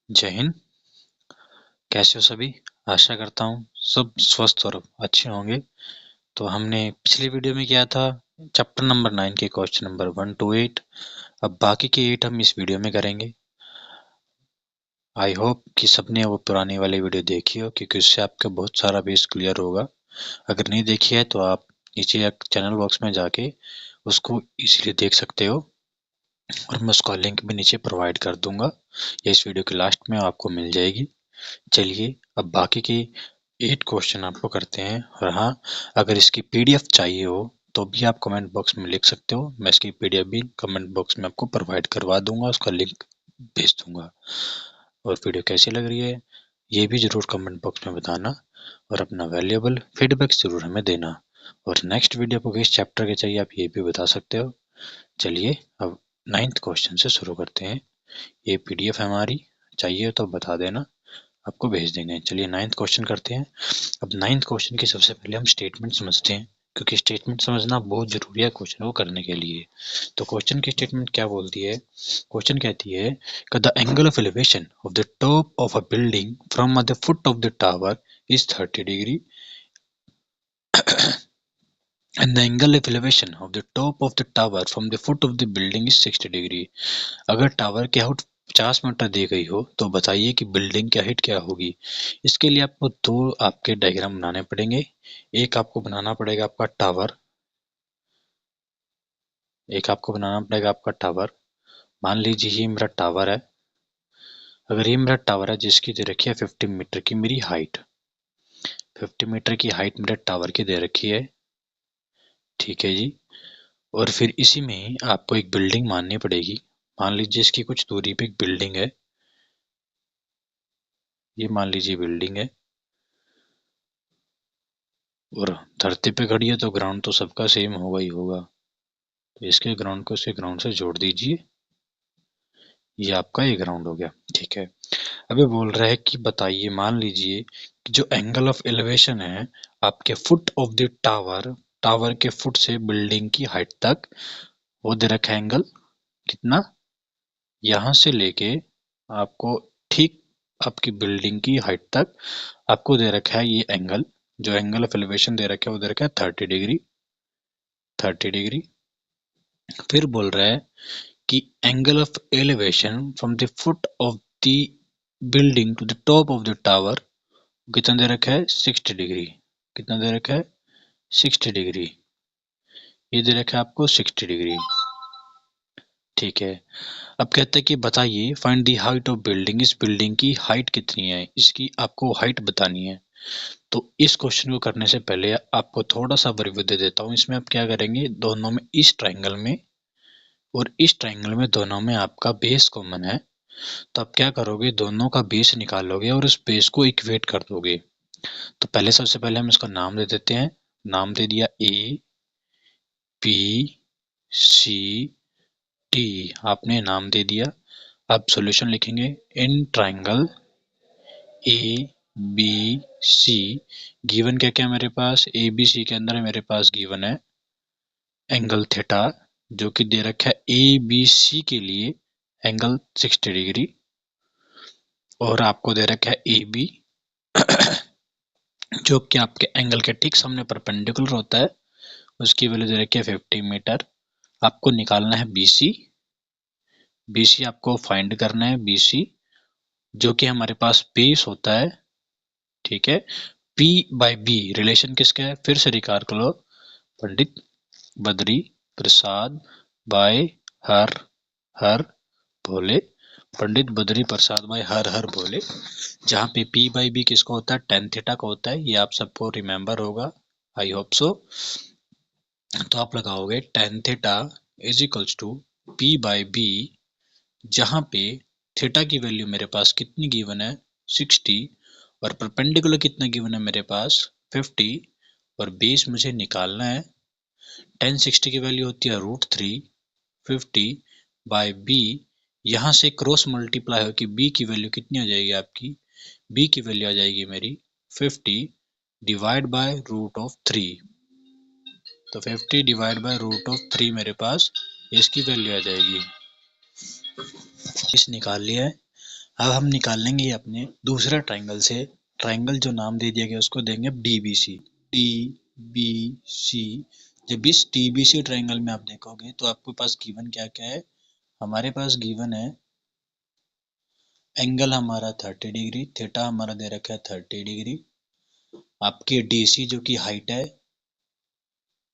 जय हिंद। कैसे हो सभी? आशा करता हूँ सब स्वस्थ और अच्छे होंगे। तो हमने पिछली वीडियो में किया था चैप्टर नंबर 9 के क्वेश्चन नंबर 1 to 8। अब बाकी के 8 हम इस वीडियो में करेंगे। आई होप कि सबने वो पुरानी वाली वीडियो देखी हो, क्योंकि उससे आपका बहुत सारा बेस क्लियर होगा। अगर नहीं देखी है तो आप नीचे चैनल बॉक्स में जाके उसको इजीली देख सकते हो, और मैं उसका लिंक भी नीचे प्रोवाइड कर दूंगा या इस वीडियो के लास्ट में आपको मिल जाएगी। चलिए अब बाकी के 8 क्वेश्चन आपको करते हैं। और हाँ, अगर इसकी पीडीएफ चाहिए हो तो भी आप कमेंट बॉक्स में लिख सकते हो। मैं इसकी पीडीएफ भी कमेंट बॉक्स में आपको प्रोवाइड करवा दूंगा, उसका लिंक भेज दूंगा। और वीडियो कैसी लग रही है ये भी जरूर कमेंट बॉक्स में बताना, और अपना वैल्यूएबल फीडबैक जरूर हमें देना। और नेक्स्ट वीडियो आपको किस चैप्टर के चाहिए आप ये भी बता सकते हो। चलिए अब 9th क्वेश्चन से शुरू करते हैं। ये पीडीएफ हमारी चाहिए तो बता देना, आपको भेज देंगे। चलिए 9th क्वेश्चन करते हैं। अब 9th क्वेश्चन की सबसे पहले हम स्टेटमेंट समझते हैं, क्योंकि स्टेटमेंट समझना बहुत जरूरी है क्वेश्चन को करने के लिए। तो क्वेश्चन की स्टेटमेंट क्या बोलती है? क्वेश्चन कहती है कि the angle of elevation of the top of a building from the foot of the tower is 30 degree and the angle of elevation of the top of the tower from the foot of the building is 60 degree. अगर tower की height 50 metre दी गई हो तो बताइए कि building की height क्या होगी। इसके लिए आपको दो आपके डायग्राम बनाने पड़ेंगे। एक आपको बनाना पड़ेगा आपका टावर, मान लीजिए ये मेरा टावर है। अगर ये मेरा टावर है जिसकी दे रखी है 50 मीटर की मेरी हाइट, 50 मीटर की हाइट मेरे टावर की दे रखी है, ठीक है जी। और फिर इसी में आपको एक बिल्डिंग माननी पड़ेगी। मान लीजिए इसकी कुछ दूरी पे एक बिल्डिंग है, ये मान लीजिए बिल्डिंग है, और धरती पे खड़ी है तो ग्राउंड तो सबका सेम होगा ही होगा। तो इसके ग्राउंड को इसके ग्राउंड से जोड़ दीजिए, ये आपका ये ग्राउंड हो गया, ठीक है। अभी बोल रहा है कि बताइए, मान लीजिए कि जो एंगल ऑफ एलिवेशन है आपके foot of the tower, tower के फुट से बिल्डिंग की हाइट तक, वो दे रखा है एंगल कितना, यहां से लेके आपको ठीक आपकी बिल्डिंग की हाइट तक आपको दे रखा है ये एंगल। जो एंगल ऑफ एलिवेशन दे रखा है वो दे रखा है 30 डिग्री, 30 डिग्री। फिर बोल रहा है कि angle of elevation from the foot of the building to the top of the tower कितना दे रखा है 60 डिग्री। कितना दे रखा है 60 डिग्री, ये दे रखा है आपको 60 डिग्री, ठीक है। अब कहते हैं कि बताइए find the height of building, इस बिल्डिंग की हाइट कितनी है, इसकी आपको हाइट बतानी है। तो इस क्वेश्चन को करने से पहले आपको थोड़ा सा रिव्यू दे देता हूँ। इसमें आप क्या करेंगे, दोनों में इस ट्राइंगल में और इस ट्राइंगल में दोनों में आपका बेस कॉमन है। तो आप क्या करोगे, दोनों का बेस निकालोगे और उस बेस को इक्वेट कर दोगे। तो पहले सबसे पहले हम इसका नाम दे देते हैं। नाम दे दिया ए बी सी डी, आपने नाम दे दिया। अब सॉल्यूशन लिखेंगे in triangle A B C. Given क्या क्या मेरे पास, ए बी सी के अंदर मेरे पास गिवन है एंगल थीटा, जो कि दे रखा है ए बी सी के लिए एंगल 60 डिग्री, और आपको दे रखा है ए बी जो कि आपके एंगल के ठीक सामने परपेंडिकुलर होता है, उसकी वैल्यू दे रखी है 50 मीटर। आपको निकालना है बीसी, बीसी आपको फाइंड करना है, बीसी जो कि हमारे पास बेस होता है, ठीक है। पी बाय बी रिलेशन किसका है, फिर से रिकॉल करो, पंडित बद्री प्रसाद बाय हर हर भोले, पंडित बद्री प्रसाद बाय हर हर भोले। जहाँ पे पी बाई बी किसका होता है, टेन थीटा का होता है, ये आप सबको रिमेम्बर होगा, आई होप सो। तो आप लगाओगे tan theta is equals to P by B, जहाँ पे थीटा की वैल्यू मेरे पास कितनी गिवन है 60, और परपेंडिकुलर कितना गिवन है मेरे पास 50, और बेस मुझे निकालना है। टेन 60 की वैल्यू होती है √3, 50 बाय बी, यहाँ से क्रॉस मल्टीप्लाई होकर बी की वैल्यू कितनी आ जाएगी आपकी, बी की वैल्यू आ जाएगी मेरी 50 डिवाइड बाय √3। तो 50 डिवाइड बाय √3 मेरे पास इसकी वैल्यू आ जाएगी। इस निकाल लिया है। अब हम निकाल लेंगे अपने दूसरा ट्रायंगल से। ट्रायंगल जो नाम दे दिया गया उसको देंगे DBC। DBC। जब इस DBC ट्रायंगल में आप देखोगे तो आपके पास गिवन क्या क्या है। हमारे पास गिवन है एंगल हमारा 30 डिग्री, थीटा हमारा दे रखा है 30 डिग्री। आपकी DC जो कि हाइट है,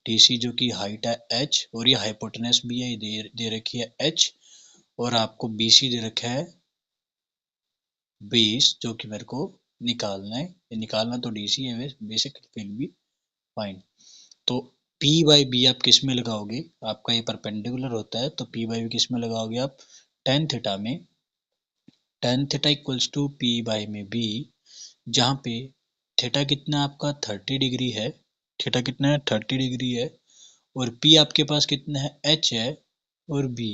DC जो कि हाइट है h, और ये हाइपोटेनस भी है, दे रखी है h। और आपको BC दे रखा है 20, जो कि मेरे को निकालना है। ये निकालना तो DC है बेसिक, फिर भी फाइन। तो P बाई बी आप किस में लगाओगे, आपका ये परपेंडिकुलर होता है तो P बाई बी किस में लगाओगे आप, टेन थीटा में। Tan theta equals to P by में B, जहाँ पे थीटा कितना आपका 30 डिग्री है, थीटा कितना है 30 डिग्री है, और P आपके पास कितना है H है, और B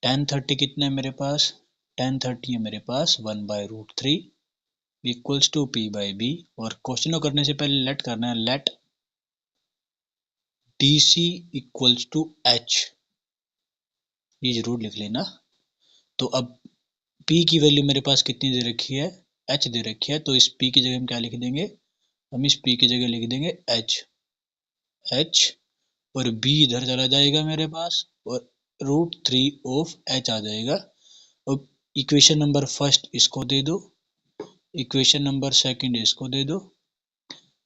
टेन 30 कितना है मेरे पास, टेन 30 है मेरे पास 1/√3 equals to P by B। और क्वेश्चन को करने से पहले लेट करना है, let DC equals to H, ये जरूर लिख लेना। तो अब P की वैल्यू मेरे पास कितनी दे रखी है, H दे रखी है, तो इस P की जगह हम क्या लिख देंगे, हम इस P की जगह लिख देंगे H, और B इधर चला जाएगा मेरे पास, और √3 ऑफ H आ जाएगा। अब इक्वेशन नंबर फर्स्ट इसको दे दो, इक्वेशन नंबर सेकंड इसको दे दो।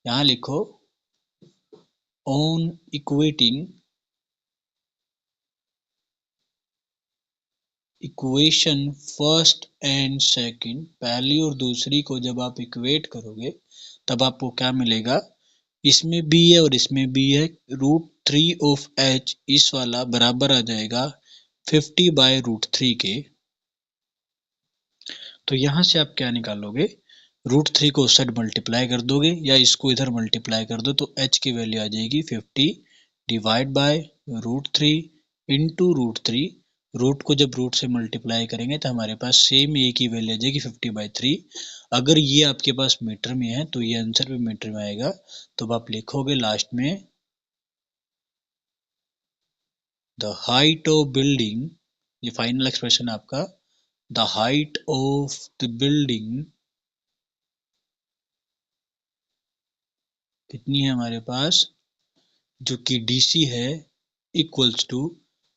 यहाँ लिखो on equating equation first and second, पहली और दूसरी को जब आप इक्वेट करोगे तब आपको क्या मिलेगा, इसमें B है और इसमें B है, √3 ऑफ H इस वाला बराबर आ जाएगा 50/√3 के। तो यहाँ से आप क्या निकालोगे, √3 को उस साइड मल्टीप्लाई कर दोगे या इसको इधर मल्टीप्लाई कर दो, तो H की वैल्यू आ जाएगी 50 डिवाइड बाय √3 इंटू √3। रूट को जब रूट से मल्टीप्लाई करेंगे तो हमारे पास सेम ए की वैल्यू आ जाएगी 50/3। अगर ये आपके पास मीटर में है तो ये आंसर भी मीटर में आएगा। तो आप लिखोगे लास्ट में द हाइट ऑफ बिल्डिंग, ये फाइनल एक्सप्रेशन आपका, the height of the building कितनी है हमारे पास, जो कि DC है, इक्वल्स टू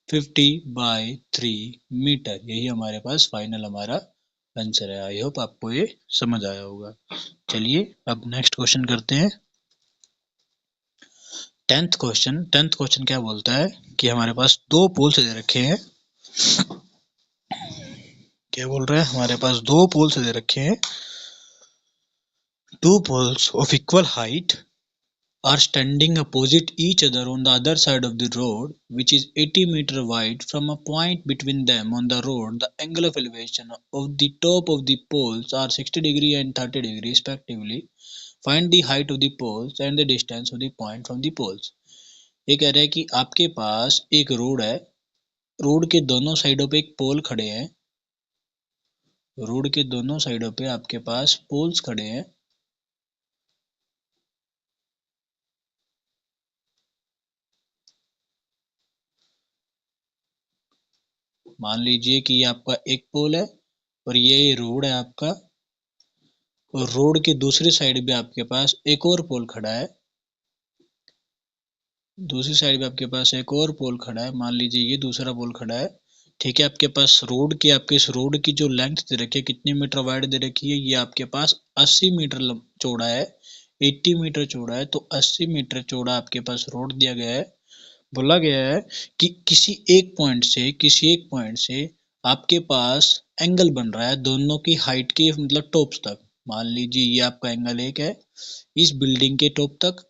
50/3 मीटर। यही हमारे पास फाइनल हमारा आंसर है। आई होप आपको ये समझ आया होगा। चलिए अब नेक्स्ट क्वेश्चन करते हैं। टेंथ क्वेश्चन क्या बोलता है कि हमारे पास दो पोल्स दे रखे हैं। क्या बोल रहा है, हमारे पास दो पोल्स दे रखे हैं। Two poles of equal height are standing opposite each other on the other side of the road, which is 80 meter wide. From a point between them on the road, the angle of elevation of the top of the poles are 60 degree and 30 degree respectively. Find the height of the poles and the distance of the point from the poles. ये कह रहा है कि आपके पास एक road है, road के दोनों साइडों पे एक पोल खड़े हैं, रोड के दोनों साइडों पे आपके पास पोल्स खड़े हैं। मान लीजिए कि ये आपका एक पोल है और ये रोड है आपका, और रोड के दूसरी साइड पे आपके पास एक और पोल खड़ा है, दूसरी साइड पे आपके पास एक और पोल खड़ा है। मान लीजिए ये दूसरा पोल खड़ा है, ठीक है। आपके पास रोड की, आपके इस रोड की जो लेंथ दे रखी है, कितनी मीटर वाइड दे रखी है, ये आपके पास 80 मीटर चौड़ा है, 80 मीटर चौड़ा है। तो 80 मीटर चौड़ा आपके पास रोड दिया गया है। बोला गया है कि किसी एक पॉइंट से आपके पास एंगल बन रहा है दोनों की हाइट के, मतलब टॉप्स तक। मान लीजिए ये आपका एंगल एक है इस बिल्डिंग के टॉप तक,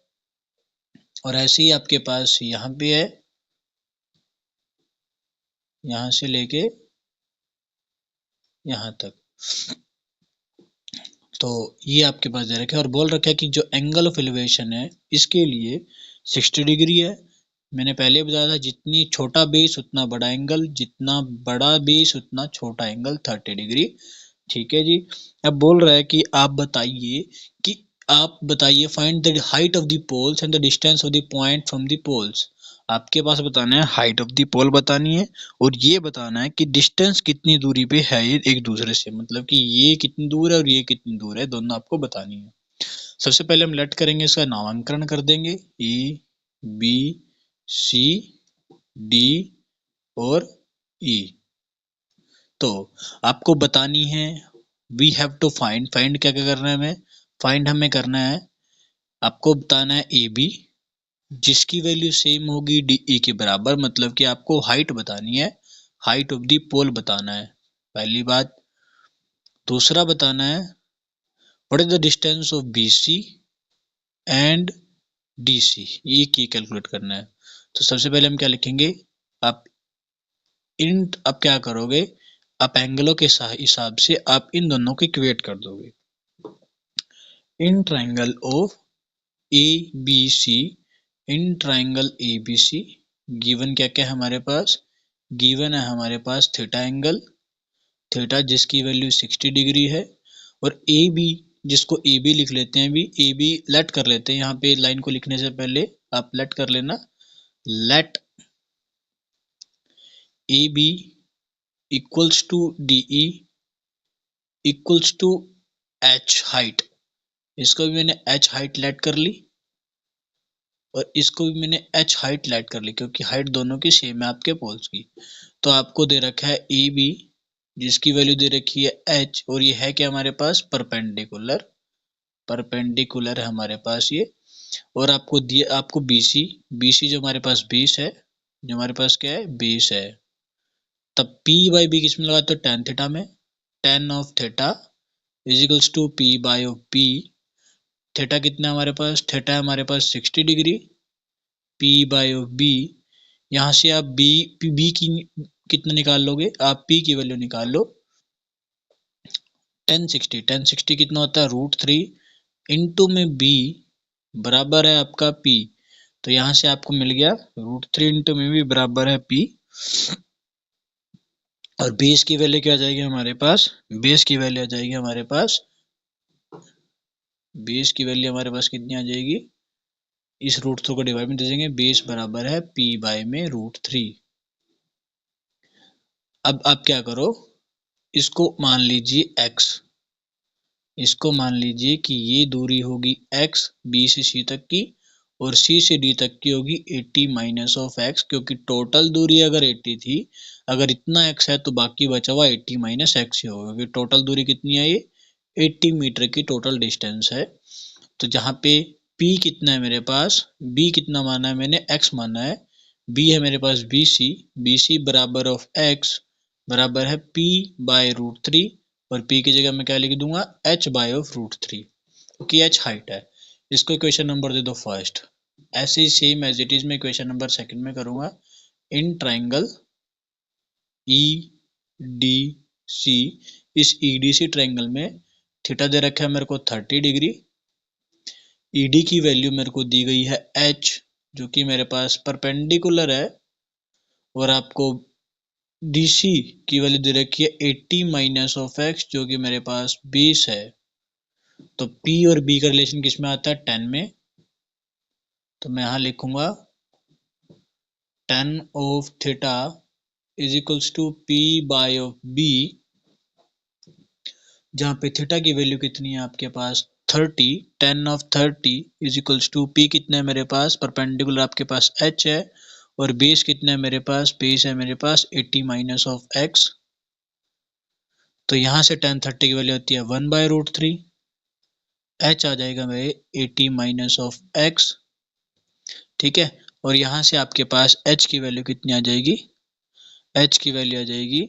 और ऐसे ही आपके पास यहाँ पे है, यहाँ से लेके यहाँ तक। तो ये आपके पास दे रखा है और बोल रखा है कि जो एंगल ऑफ एलिवेशन है इसके लिए 60 डिग्री है। मैंने पहले बताया था जितनी छोटा बेस उतना बड़ा एंगल, जितना बड़ा बेस उतना छोटा एंगल 30 डिग्री। ठीक है जी। अब बोल रहा है कि आप बताइए find the height of the poles and the distance of the point from the poles. आपके पास बताना है हाइट ऑफ द पोल बतानी है, और ये बताना है कि डिस्टेंस कितनी दूरी पे है ये एक दूसरे से, मतलब कि ये कितनी दूर है और ये कितनी दूर है, दोनों आपको बतानी है। सबसे पहले हम लेट करेंगे, इसका नामांकन कर देंगे E, B, C, D और E। तो आपको बतानी है वी हैव टू फाइंड क्या क्या करना है हमें, फाइंड हमें करना है, आपको बताना है ए बी जिसकी वैल्यू सेम होगी डी ई के बराबर, मतलब कि आपको हाइट बतानी है, हाइट ऑफ दी पोल बताना है पहली बात। दूसरा बताना है what is the distance of B C and D C, ये की कैलकुलेट करना है। तो सबसे पहले हम क्या लिखेंगे, आप अब क्या करोगे, आप एंगलों के हिसाब से आप इन दोनों को इक्वेट कर दोगे। In triangle of A B C, in triangle A B C given क्या क्या है हमारे पास, गिवन है हमारे पास थीटा एंगल, थीटा जिसकी वैल्यू 60 डिग्री है, और ए बी जिसको ए बी लिख लेते हैं, भी ए बी लेट कर लेते हैं, यहाँ पे लाइन को लिखने से पहले आप लेट कर लेना, let A B equals to D E equals to H height, इसको भी मैंने एच हाइट लेट कर ली और इसको भी मैंने एच हाइट लेट कर ली, क्योंकि हाइट दोनों की सेम है आपके पोल्स की। तो आपको दे रखा है ए बी जिसकी वैल्यू दे रखी है एच, और ये है क्या हमारे पास परपेंडिकुलर, परपेंडिकुलर है हमारे पास ये, और आपको दिया आपको BC, BC जो हमारे पास 20 है, जो हमारे पास क्या है 20 है, तब P बाई B किस में लगाते हो, tan थीटा में, tan of theta is equals to P by of P, theta कितना हमारे पास, थीटा हमारे पास 60 degree, P by of B, यहाँ से आप B की कितना निकाल लोगे, आप P की वैल्यू निकाल लो, tan 60 कितना होता है √3 इंटू में B बराबर है आपका P, तो यहाँ से आपको मिल गया √3 इंटू में भी बराबर है P, और बेस की वैल्यू क्या आ जाएगी हमारे पास, बेस की वैल्यू आ जाएगी हमारे पास, बेस की वैल्यू हमारे पास कितनी आ जाएगी, इस √3 को डिवाइड में दे देंगे, बेस बराबर है P बाय में √3। अब आप क्या करो, इसको मान लीजिए x, इसको मान लीजिए कि ये दूरी होगी x B से C तक की, और C से D तक की होगी 80 माइनस ऑफ x, क्योंकि टोटल दूरी अगर 80 थी, अगर इतना x है तो बाकी बचा हुआ 80 माइनस x ही होगा, क्योंकि टोटल दूरी कितनी है ये 80 मीटर की टोटल डिस्टेंस है। तो जहाँ पे P कितना है मेरे पास, B कितना माना है मैंने, x माना है, B है मेरे पास BC, BC बराबर ऑफ x बराबर है P बाय √3, और P की जगह मैं क्या लिख दूंगा h बाय ऑफ √3, क्योंकि h हाइट है। इसको इक्वेशन नंबर दे दो फर्स्ट, ऐसे ही सेम एज इट इज मैं इक्वेशन नंबर सेकंड में करूंगा। In triangle E D C, इस EDC ट्राइंगल में थीटा दे रखा है मेरे को 30 डिग्री, ED की वैल्यू मेरे को दी गई है h जो कि मेरे पास परपेंडिकुलर है, और आपको DC की वैल्यू दे रखी है 80 माइनस ऑफ x जो कि मेरे पास 20 है। तो P और B का रिलेशन किस में आता है, 10 में, तो मैं यहाँ लिखूंगा tan of theta is equals to P by of B, जहाँ पे थीटा की वैल्यू कितनी है आपके पास 30, tan of 30 is equals to P कितना है मेरे पास, परपेंडिकुलर आपके पास h है, और बेस कितना है मेरे पास, बेस है मेरे पास 80 माइनस ऑफ x, तो यहाँ से tan 30 की वैल्यू होती है 1 बाय √3, h आ जाएगा मेरे 80 माइनस ऑफ x, ठीक है, और यहाँ से आपके पास h की वैल्यू कितनी आ जाएगी, h की वैल्यू आ जाएगी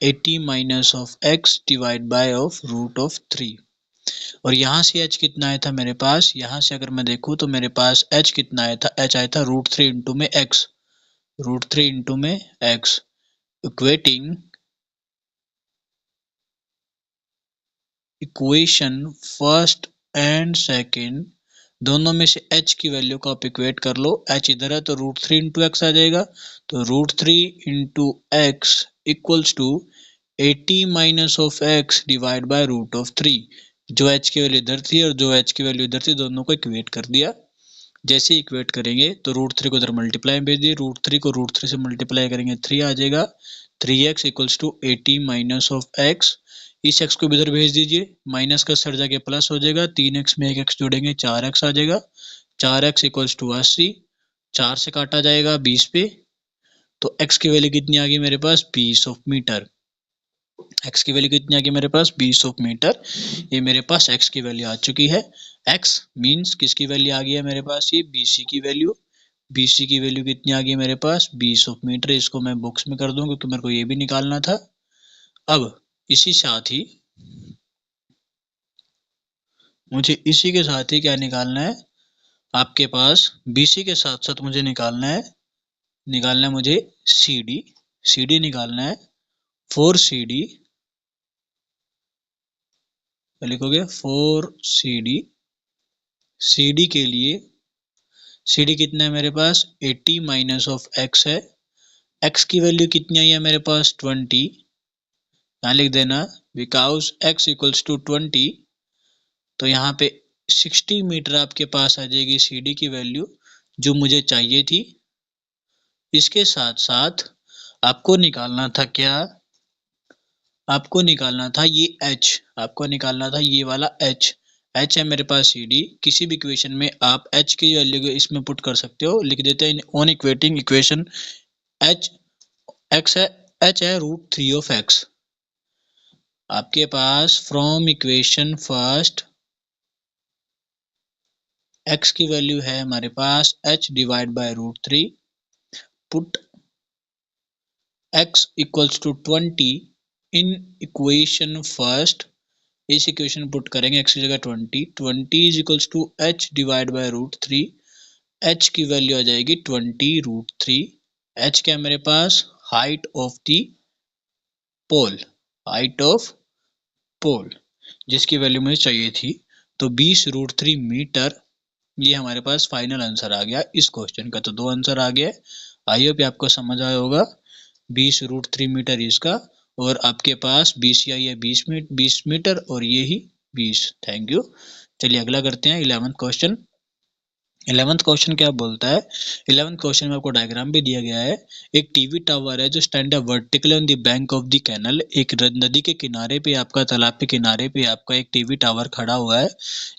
80 minus of x divide bye of √3, और यहाँ से h कितना आया था मेरे पास, यहाँ से अगर मैं देखूँ तो मेरे पास h कितना आया था, h आया था √3 इंटू में x, √3 इंटू में x, equating equation first and second दोनों में से h की वैल्यू को आप इक्वेट कर लो, h इधर है तो √3 इंटू एक्स आ जाएगा, तो √3 into x equals to 80 minus of x divide by √3, जो h की वैल्यू इधर थी और जो h की वैल्यू इधर थी दोनों को इक्वेट कर दिया, जैसे इक्वेट करेंगे तो √3 को उधर मल्टीप्लाई में भेज दिए, √3 को √3 से मल्टीप्लाई करेंगे 3 आ जाएगा, 3x equals to 80 minus of x, इस x को भी इधर भेज दीजिए, माइनस का सर जाके प्लस हो जाएगा, 3x में एक x जोड़ेंगे 4x आ जाएगा, 4x इक्वल्स टू 80, 4 से काटा जाएगा 20 पे, तो x की वैल्यू कितनी आ गई मेरे पास 20 ऑफ मीटर, x की वैल्यू कितनी आ गई मेरे पास 20 ऑफ मीटर, ये मेरे पास x की वैल्यू आ चुकी है। x मींस किसकी वैल्यू आ गई है मेरे पास, ये BC की वैल्यू, BC की वैल्यू कितनी आ गई मेरे पास 20 ऑफ मीटर, इसको मैं बॉक्स में कर दूं क्योंकि मेरे को ये भी निकालना था। अब इसी साथ ही मुझे इसी के साथ ही क्या निकालना है, आपके पास BC के साथ साथ मुझे निकालना है मुझे CD निकालना है, 4CD लिखोगे 4CD, CD के लिए CD कितना है मेरे पास 80 माइनस ऑफ x है, x की वैल्यू कितनी आई है मेरे पास 20, यहाँ लिख देना बिकॉज x इक्वल्स टू 20, तो यहाँ पे 60 मीटर आपके पास आ जाएगी CD की वैल्यू जो मुझे चाहिए थी। इसके साथ साथ आपको निकालना था क्या, आपको निकालना था ये h, आपको निकालना था ये वाला h, h है मेरे पास CD, किसी भी इक्वेशन में आप h की वैल्यू को इसमें पुट कर सकते हो, लिख देते हैं on equating equation h, x है, h है √3 ऑफ x, आपके पास फ्रॉम इक्वेशन फर्स्ट x की वैल्यू है हमारे पास h divide by √3, put x equals to 20 in equation first, इस इक्वेशन पुट करेंगे x की जगह 20 is equals to h divide by √3, h की वैल्यू आ जाएगी 20 √3, h क्या है मेरे पास height of the pole, height of पोल जिसकी वैल्यू मुझे चाहिए थी, तो 20 √3 मीटर, ये हमारे पास फाइनल आंसर आ गया इस क्वेश्चन का। तो दो आंसर आ गया, आई होप आपको समझ आया होगा, 20 √3 मीटर इसका, और आपके पास BC आई है 20 मीटर और ये ही 20। Thank you. चलिए अगला करते हैं 11th क्वेश्चन। 11th क्वेश्चन क्या बोलता है, 11th क्वेश्चन में आपको डायग्राम भी दिया गया है, एक टीवी टावर है जो स्टैंड है vertical on the bank of the canal, एक नदी के किनारे पे आपका, तालाब के किनारे पे आपका एक टीवी टावर खड़ा हुआ है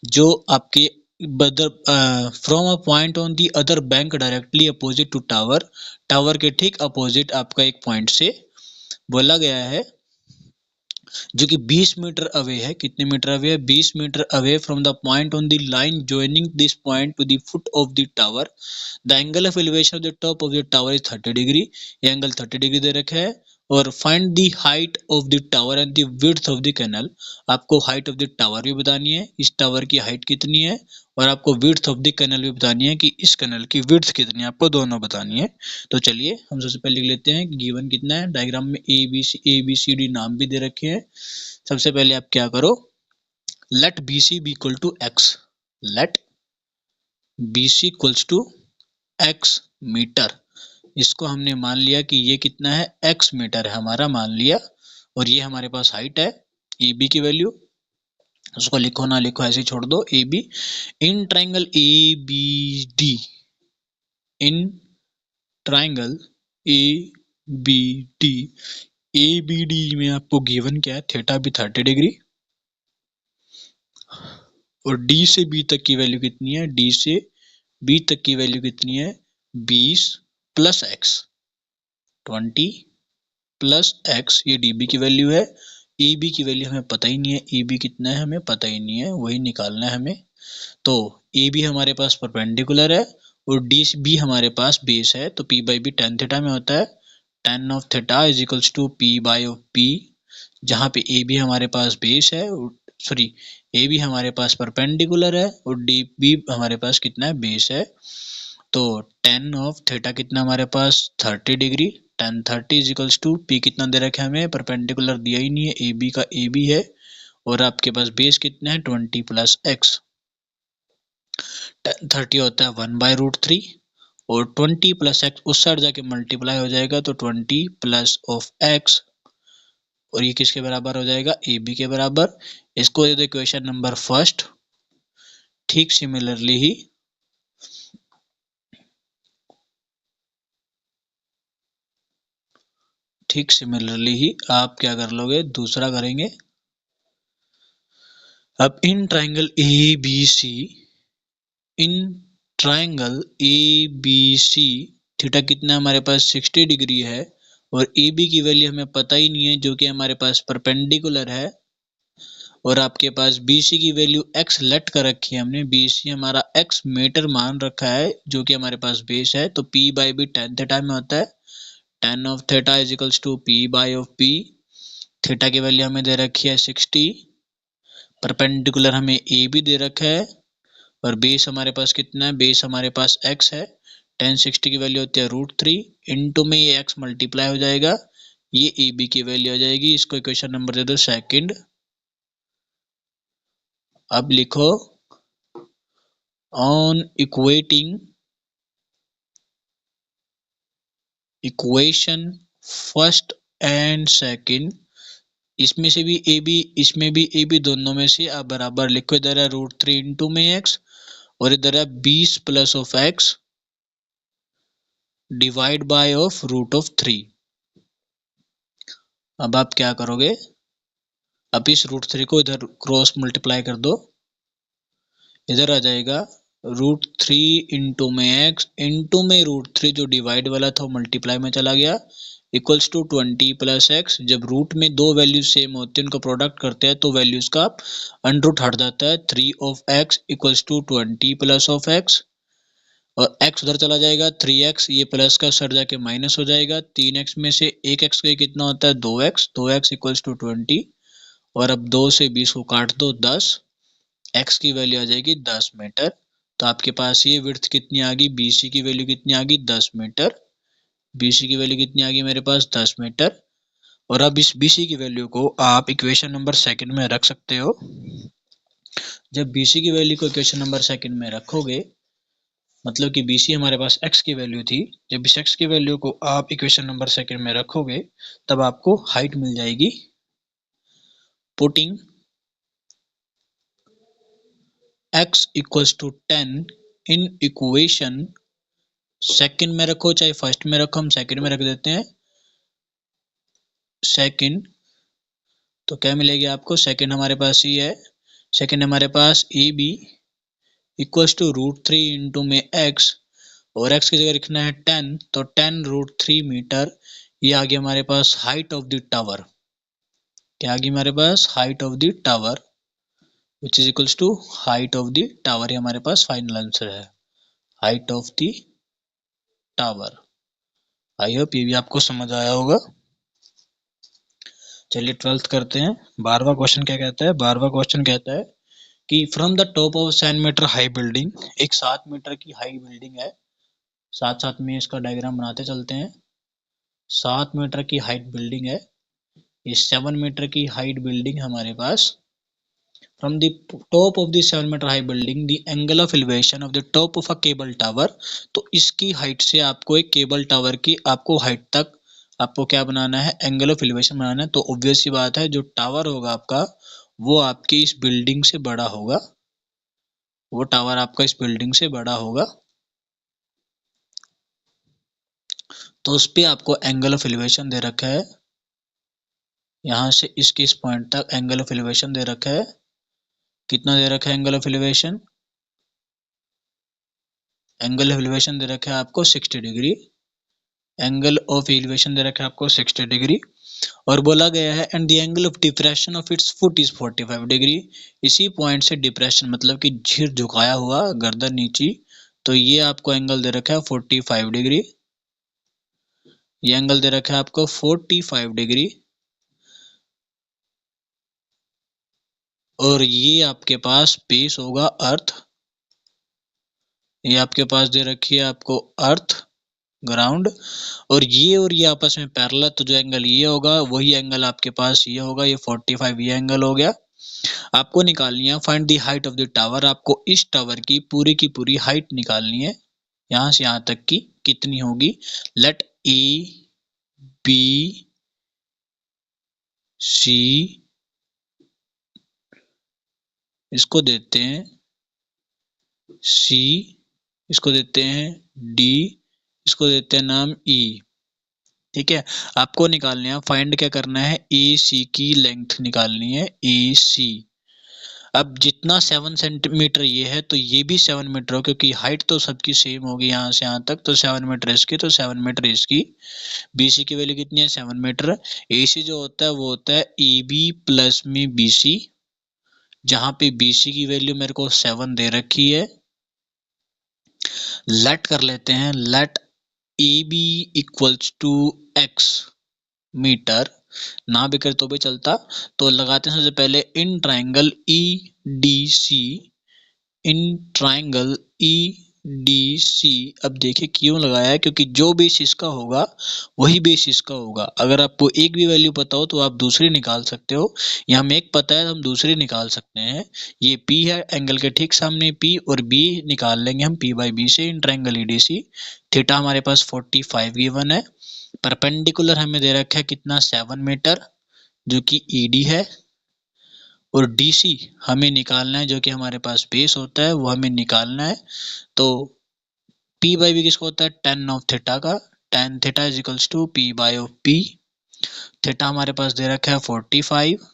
जो आपके from a point on the other bank directly opposite to tower, tower के ठीक अपोजिट आपका एक पॉइंट से बोला गया है जो कि 20 मीटर अवे है, कितने मीटर अवे है 20 meter away from the point on the line joining this point to the foot of the tower, the angle of elevation of the top of the tower is 30 degree, ये angle 30 degree दे रखा है, और find the height of the tower and the width of the canal, आपको height of the tower भी बतानी है, इस टावर की हाइट कितनी है, और आपको विड्थ ऑफ द कैनल भी बतानी है कि इस कैनल की विड्थ कितनी है, आपको दोनों बतानी है। तो चलिए हम सबसे पहले लिख लेते हैं कि गिवन कितना है, डायग्राम में ABCD नाम भी दे रखे हैं। सबसे पहले आप क्या करो, let BC be equal to x, let BC equals to x meter, इसको हमने मान लिया कि ये कितना है x मीटर है हमारा, मान लिया, और ये हमारे पास हाइट है AB की वैल्यू, उसको लिखो ना लिखो ऐसे छोड़ दो, AB in triangle ABD, in triangle ABD, ABD में आपको गिवन क्या है, थीटा भी 30 डिग्री, और D से B तक की वैल्यू कितनी है, D से B तक की वैल्यू कितनी है 20 प्लस x, 20 प्लस x, ये DB की वैल्यू है, AB की वैल्यू हमें पता ही नहीं है, AB कितना है हमें पता ही नहीं है, वही निकालना है हमें। तो AB हमारे पास परपेंडिकुलर है और DB हमारे पास बेस है, तो P by B tan theta में होता है, tan of theta is equals to P by of P, जहाँ पे AB हमारे पास बेस है, सॉरी AB हमारे पास परपेंडिकुलर है और DB हमारे पास कितना है बेस है, तो tan ऑफ थीटा कितना हमारे पास 30 degree, tan 30 is equals to P कितना दे रखा है हमें, परपेंडिकुलर दिया ही नहीं है, AB का AB है, और आपके पास बेस कितना है 20 प्लस x, 30 होता है 1/√3, और 20 प्लस एक्स उस साइड जाके मल्टीप्लाई हो जाएगा, तो 20 प्लस ऑफ एक्स, और ये किसके बराबर हो जाएगा AB के बराबर, इसको दे दो इक्वेशन नंबर फर्स्ट। ठीक सिमिलरली ही ठीक सिमिलरली ही आप क्या कर लोगे, दूसरा करेंगे। अब in triangle A B C, in triangle A B C theta कितना हमारे पास 60 डिग्री है और ए बी की वैल्यू हमें पता ही नहीं है जो कि हमारे पास परपेंडिकुलर है, और आपके पास बी सी की वैल्यू एक्स लेट कर रखी है हमने, बी सी हमारा एक्स मीटर मान रखा है जो कि हमारे पास बेस है, तो P by B tan theta में होता है, tan of theta is equals to P by of P. Theta की वैल्यू हमें दे रखी है 60, परपेंडिकुलर हमें ए भी दे रखा है, और बेस हमारे पास कितना है, बेस हमारे पास x है, टेन 60 की वैल्यू होती है √3, इनटू में ये x मल्टीप्लाई हो जाएगा, ये ए बी की वैल्यू आ जाएगी। इसको इक्वेशन नंबर दे दो सेकंड। अब लिखो on equating equation first and second, इसमें से भी ए बी, इसमें भी ए बी, दोनों में से आप बराबर लिखो। इधर है √3 इंटू में x, और इधर है 20 plus of x divide bye of √3। अब आप क्या करोगे, अब इस √3 को इधर क्रॉस मल्टीप्लाई कर दो, इधर आ जाएगा √3 इंटू में x इंटू में √3 जो डिवाइड वाला था वो मल्टीप्लाई में चला गया, इक्वल्स टू 20 प्लस x। जब रूट में दो वैल्यू सेम होते हैं उनको प्रोडक्ट करते हैं तो वैल्यूज का अंडर रूट हट जाता है, 3 of x equals to 20 plus of x, और x उधर चला जाएगा 3x, ये प्लस का सर जाके माइनस हो जाएगा, 3x में से एक x का कितना होता है 2x, 2x इक्वल्स टू 20, और अब 2 से 20 को काट दो 10, x की वैल्यू आ जाएगी 10 मीटर। तो आपके पास ये विड्थ कितनी आ गई, BC की वैल्यू कितनी आ गई 10 मीटर, BC की वैल्यू कितनी आ गई मेरे पास 10 मीटर। और अब इस BC की वैल्यू को आप इक्वेशन नंबर सेकंड में रख सकते हो। जब BC की वैल्यू को इक्वेशन नंबर सेकंड में रखोगे, मतलब कि BC हमारे पास x की वैल्यू थी, जब इस x की वैल्यू को आप इक्वेशन नंबर सेकंड में रखोगे तब आपको हाइट मिल जाएगी। Putting x equals to 10 in equation second में रखो चाहे फर्स्ट में रखो, हम सेकंड में रख देते हैं सेकंड, तो क्या मिलेगी आपको, सेकंड हमारे पास ये है, सेकंड हमारे पास A B equals to √3 into में x, और x की जगह लिखना है 10, तो 10 √3 मीटर, ये आ गया हमारे पास हाइट ऑफ द टावर। क्या आ गई हमारे पास, height of the tower, which is equals to height of the tower, ये हमारे पास फाइनल आंसर है, height of the tower. I hope ये भी आपको समझ आया होगा। चलिए 12th करते हैं। 12वां क्वेश्चन क्या कहता है, 12वां क्वेश्चन कहता है कि from the top of 7 metre high building, एक 7 मीटर की हाई बिल्डिंग है, साथ साथ में इसका डायग्राम बनाते चलते हैं। 7 मीटर की हाइट बिल्डिंग है, ये 7 मीटर की हाइट बिल्डिंग हमारे पास। From the top of the 7 metre high building the angle of elevation of the top of a cable tower, तो इसकी हाइट से आपको एक केबल टावर की आपको हाइट तक आपको क्या बनाना है, एंगल ऑफ एलिवेशन बनाना है। तो ऑब्वियस सी बात है जो टावर होगा आपका वो आपकी इस बिल्डिंग से बड़ा होगा, वो टावर आपका इस बिल्डिंग से बड़ा होगा, तो उस पे आपको एंगल ऑफ एलिवेशन दे रखा है, यहाँ से इसके इस पॉइंट तक एंगल ऑफ एलिवेशन दे रखा है, कितना दे रखा है angle of elevation, angle of elevation दे रखा है आपको 60 डिग्री, एंगल ऑफ एलिवेशन दे रखा है आपको 60 डिग्री, और बोला गया है and the angle of depression of its foot is 45 degree. इसी पॉइंट से डिप्रेशन मतलब कि सिर झुकाया हुआ, गर्दन नीची, तो ये आपको एंगल दे रखा है 45 डिग्री, ये एंगल दे रखा है आपको 45 डिग्री, और ये आपके पास बेस होगा अर्थ, ये आपके पास दे रखी है आपको अर्थ ग्राउंड, और ये आपस में पैरेलल, तो जो एंगल ये होगा वही एंगल आपके पास ये होगा, ये 45 ये एंगल हो गया। आपको निकालनी है find the height of the tower, आपको इस टावर की पूरी हाइट निकालनी है, यहाँ से यहाँ तक की कितनी होगी। लेट ए बी सी, इसको देते हैं सी, इसको देते हैं डी, इसको देते हैं नाम ई, ठीक है, आपको निकालने है, फाइंड क्या करना है, ए सी की लेंथ निकालनी है, ए सी। अब जितना 7 सेंटीमीटर ये है तो ये भी 7 मीटर हो, क्योंकि हाइट तो सबकी सेम होगी यहाँ से यहाँ तक, तो 7 मीटर इसकी, तो 7 मीटर इसकी। बीसी की वैल्यू कितनी है, 7 मीटर। एसी जो होता है वो होता है ए बी प्लस में बीसी, जहां पे बीसी की वैल्यू मेरे को 7 दे रखी है। लेट कर लेते हैं, let A B equals to x meter, ना भी करे तो भी चलता। तो लगाते हैं सबसे पहले in triangle E D C, in triangle E D C. अब देखिए क्यों लगाया है, क्योंकि जो बेस इसका होगा वही बेस इसका होगा। अगर आपको एक भी वैल्यू पता हो तो आप दूसरी निकाल सकते हो, या हमें एक पता है तो हम दूसरी निकाल सकते हैं। ये P है, एंगल के ठीक सामने P, और B निकाल लेंगे हम P बाई बी से इन ट्राइंगल EDC। थीटा हमारे पास 45 गिवन है। परपेंडिकुलर हमें दे रखा है कितना, 7 मीटर, जो कि ED है। और DC हमें निकालना है, जो कि हमारे पास बेस होता है, वो हमें निकालना है। तो P बाई बी किसको होता है, tan ऑफ थीटा का, tan theta is equals to P by of P। Theta हमारे पास दे रखा है 45,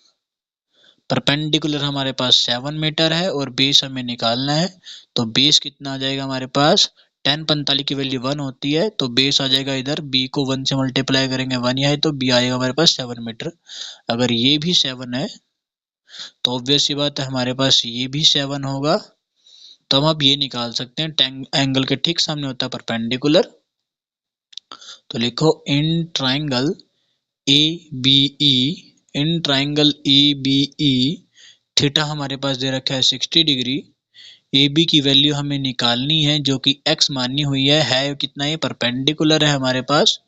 परपेंडिकुलर हमारे पास 7 मीटर है, और बेस हमें निकालना है। तो बेस कितना आ जाएगा हमारे पास, tan 45 की वैल्यू 1 होती है, तो बेस आ जाएगा इधर, b को 1 से मल्टीप्लाई करेंगे 1 ही है, तो b आएगा हमारे पास 7 मीटर। अगर ये भी 7 है तो ऑब्वियस सी बात है हमारे पास ये भी 7 होगा। तो हम अब ये निकाल सकते हैं, एंगल के ठीक सामने होता है परपेंडिकुलर। तो लिखो in triangle A B E, in triangle A B E, theta हमारे पास दे रखा है 60 डिग्री। ए बी की वैल्यू हमें निकालनी है, जो कि एक्स मानी हुई है कितना, ये परपेंडिकुलर है हमारे पास,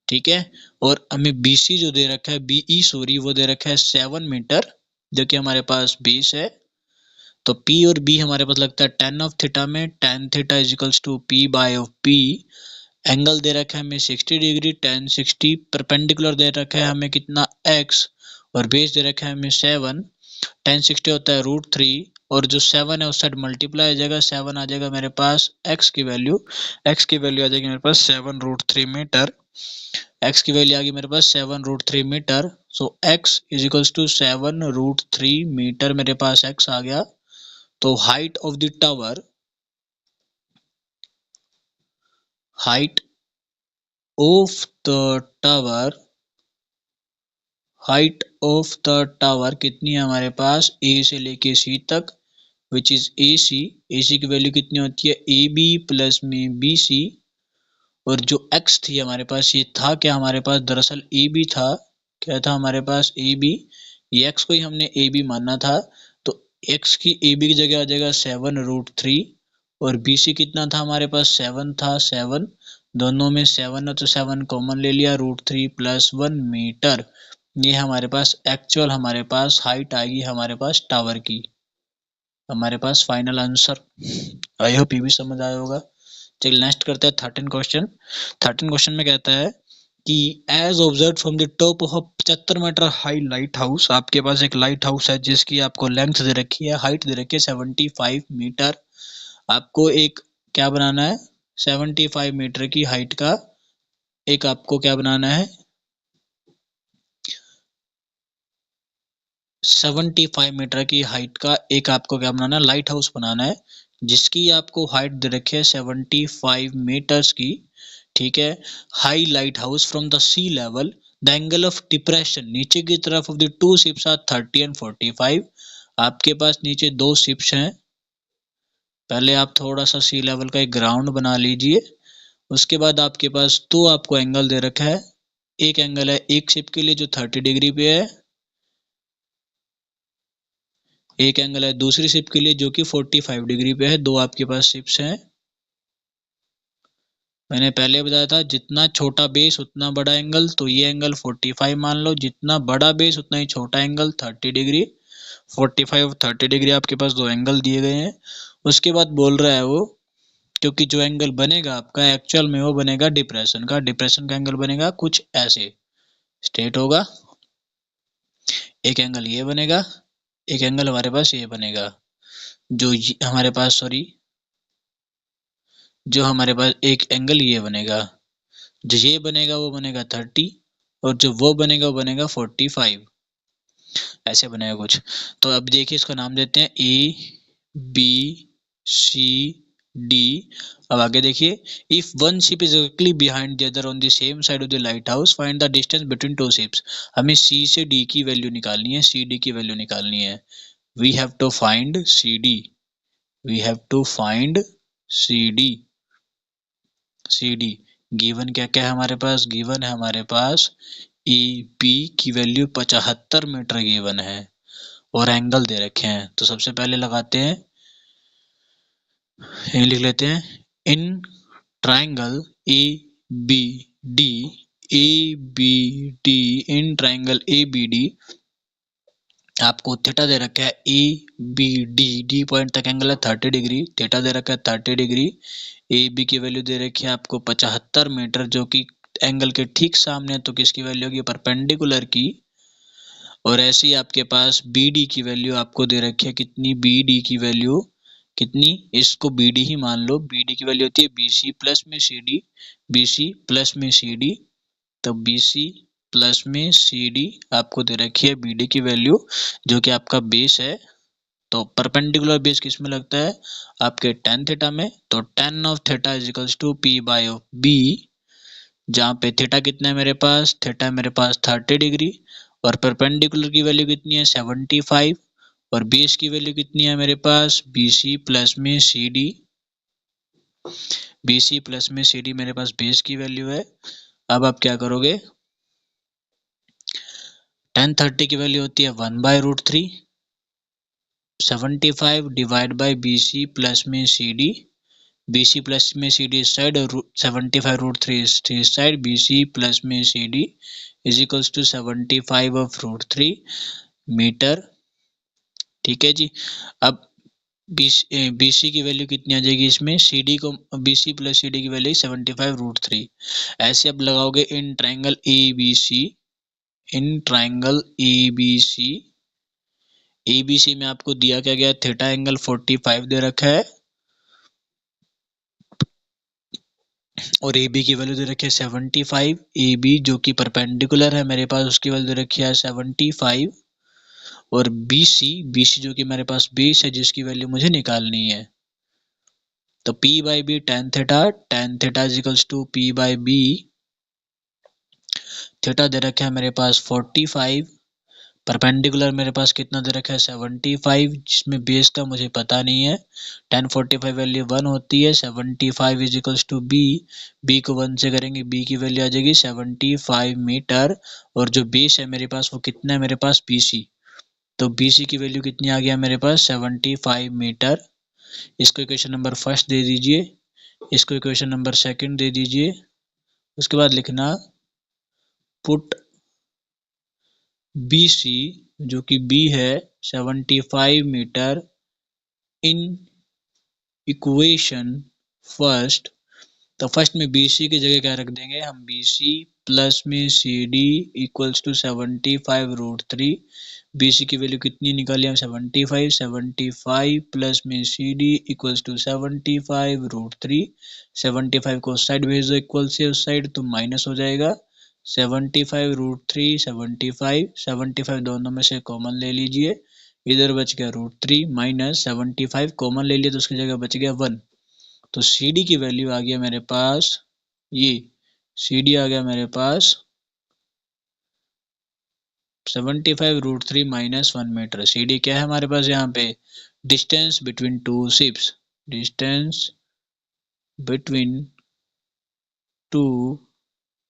ठीक है। और हमें बी सी जो दे रखा है, बी ई सॉरी, वो दे रखा है 7 मीटर, जो कि हमारे पास बेस है। तो P और B हमारे पास लगता है tan ऑफ थीटा में, tan theta is equals to P by of P। Angle दे रखा है हमें 60 डिग्री, tan 60। परपेंडिकुलर दे रखा है हमें कितना, x, और बेस दे रखा है हमें 7। tan 60 होता है √3, और जो 7 है उस साइड मल्टीप्लाई आ जाएगा, 7 आ जाएगा मेरे पास x की वैल्यू, x की वैल्यू आ जाएगी मेरे पास 7 √3 मीटर। x की वैल्यू आ गई मेरे पास 7 √3 meter. So x is equals to 7 √3 meter, मेरे पास x आ गया। तो height of the tower, height of the tower, height of the tower कितनी है हमारे पास, ए से लेके सी तक, विच इज ए सी। ए सी की वैल्यू कितनी होती है, ए बी प्लस में बी सी। और जो एक्स थी हमारे पास, ये था क्या हमारे पास, दरअसल ए बी था। क्या था हमारे पास, ए बी। ये एक्स को ही हमने ए बी माना था, तो एक्स की ए बी की जगह आ जाएगा 7 √3, और बी सी कितना था हमारे पास, 7 था, 7। दोनों में 7 है तो 7 कॉमन ले लिया, √3 + 1 मीटर। ये हमारे पास एक्चुअल हमारे पास हाइट आएगी हमारे पास टावर की, हमारे पास फाइनल आंसर। आई होप ये भी समझ आया होगा। चलिए नेक्स्ट करते हैं 13 क्वेश्चन। 13 क्वेश्चन में कहता है कि as observe from the top of 75 meter high lighthouse, आपके पास एक लाइट हाउस है जिसकी आपको लेंथ दे रखी है, हाइट दे रखी है 75 मीटर। आपको एक क्या बनाना है, 75 मीटर की हाइट का एक आपको क्या बनाना है, 75 मीटर की हाइट का एक आपको क्या बनाना है, लाइट हाउस बनाना है, जिसकी आपको हाइट दे रखी है 75 मीटर्स की, ठीक है। High lighthouse from the sea level, the angle of depression नीचे की तरफ of the two ships are 30 and 45। आपके पास नीचे दो शिप्स हैं, पहले आप थोड़ा सा सी लेवल का एक ग्राउंड बना लीजिए। उसके बाद आपके पास दो आपको एंगल दे रखा है, एक एंगल है एक शिप के लिए जो 30 डिग्री पे है, एक एंगल है दूसरी शिप के लिए जो कि 45 डिग्री पे है। दो आपके पास शिप्स हैं। मैंने पहले बताया था जितना छोटा बेस उतना बड़ा एंगल, तो ये एंगल 45 मान लो, जितना बड़ा बेस उतना ही छोटा एंगल 30 डिग्री। 45 और 30 डिग्री आपके पास दो एंगल दिए गए हैं। उसके बाद बोल रहा है वो, क्योंकि जो एंगल बनेगा आपका एक्चुअल में वो बनेगा डिप्रेशन का, डिप्रेशन का एंगल बनेगा कुछ ऐसे स्ट्रेट होगा, एक एंगल ये बनेगा, एक एंगल हमारे पास ये बनेगा, जो हमारे पास सॉरी, जो हमारे पास एक एंगल ये बनेगा। जो ये बनेगा वो बनेगा 30 और जो वो बनेगा वो बनेगा 45, ऐसे बनेगा कुछ। तो अब देखिए इसका नाम देते हैं ABCD। अब आगे देखिए, if one ship is actually behind the other on the same side of the lighthouse find the distance between two ships. हमें C से D की वैल्यू निकालनी है, CD की वैल्यू निकालनी है। We have to find CD, we have to find CD। Given क्या क्या है हमारे पास? गिवन है हमारे पास AB की वैल्यू 75 मीटर गिवन है और एंगल दे रखे हैं। तो सबसे पहले लगाते हैं, ये लिख लेते हैं, in triangle ABD in triangle ABD आपको थीटा दे रखा है ABD पॉइंट तक एंगल है 30 डिग्री, थीटा दे रखा है 30 डिग्री। AB की वैल्यू दे रखी है आपको 75 मीटर जो कि एंगल के ठीक सामने है, तो किसकी वैल्यू होगी? परपेंडिकुलर की। और ऐसे ही आपके पास BD की वैल्यू आपको दे रखी है कितनी? BD की वैल्यू कितनी? इसको BD ही मान लो। BD की वैल्यू होती है BC प्लस में CD, BC प्लस में CD। तो BC प्लस में CD आपको दे रखी है BD की वैल्यू जो कि आपका बेस है। तो परपेंडिकुलर बेस किस में लगता है? आपके tan थीटा में। तो tan of theta is equals to P by of B, जहाँ पे थीटा कितना है मेरे पास? थीटा है मेरे पास 30 डिग्री और परपेंडिकुलर की वैल्यू कितनी है? 75 और बेस की वैल्यू कितनी है मेरे पास? BC प्लस में CD, BC प्लस में CD मेरे पास बेस की वैल्यू है। अब आप क्या करोगे? tan 30 की वैल्यू होती है 1/√3, 75 डिवाइड बाय BC प्लस में CD, BC प्लस में CD इस साइड और 75√3 इस साइड, BC प्लस में CD is equals to 75 of √3 meter. ठीक है जी। अब BC की वैल्यू कितनी आ जाएगी इसमें? CD को BC प्लस CD की वैल्यू 75√3। ऐसे अब लगाओगे in triangle ABC, in triangle ABC में आपको दिया क्या गया? थीटा एंगल 45 दे रखा है और AB की वैल्यू दे रखी है 75। AB जो कि परपेंडिकुलर है मेरे पास उसकी वैल्यू दे रखी है 75 और BC जो कि मेरे पास बेस है जिसकी वैल्यू मुझे निकालनी है। तो P by B tan theta is equals to P by B. Theta दे रखा है मेरे पास 45, परपेंडिकुलर मेरे पास कितना दे रखा है? 75, जिसमें बेस का मुझे पता नहीं है। tan 45 वैल्यू 1 होती है। 75 इज इक्वल्स टू बी को 1 से करेंगे, बी की वैल्यू आ जाएगी 75 मीटर और जो बेस है मेरे पास वो कितना है मेरे पास? BC। तो BC की वैल्यू कितनी आ गया मेरे पास? 75 मीटर। इसको इक्वेशन नंबर फर्स्ट दे दीजिए, इसको इक्वेशन नंबर सेकंड दे दीजिए। उसके बाद लिखना पुट BC जो कि B है 75 मीटर इन इक्वेशन फर्स्ट। तो फर्स्ट में BC की जगह क्या रख देंगे हम? BC प्लस में CD इक्वल्स टू 75√3। BC की वैल्यू कितनी निकाली हम? 75। 75 प्लस में CD इक्वल्स टू 75√3। 75 को उस साइड भेज दो इक्वल से उस साइड, तो माइनस हो जाएगा 75√3। 75 दोनों में से कॉमन ले लीजिए, इधर बच गया √3 माइनस 75 कॉमन ले लिया तो उसकी जगह बच गया 1। तो CD की वैल्यू आ गया मेरे पास, ये CD आ गया मेरे पास 75√3 माइनस 1 मीटर। CD क्या है हमारे पास यहाँ पे? Distance between two ships, distance between two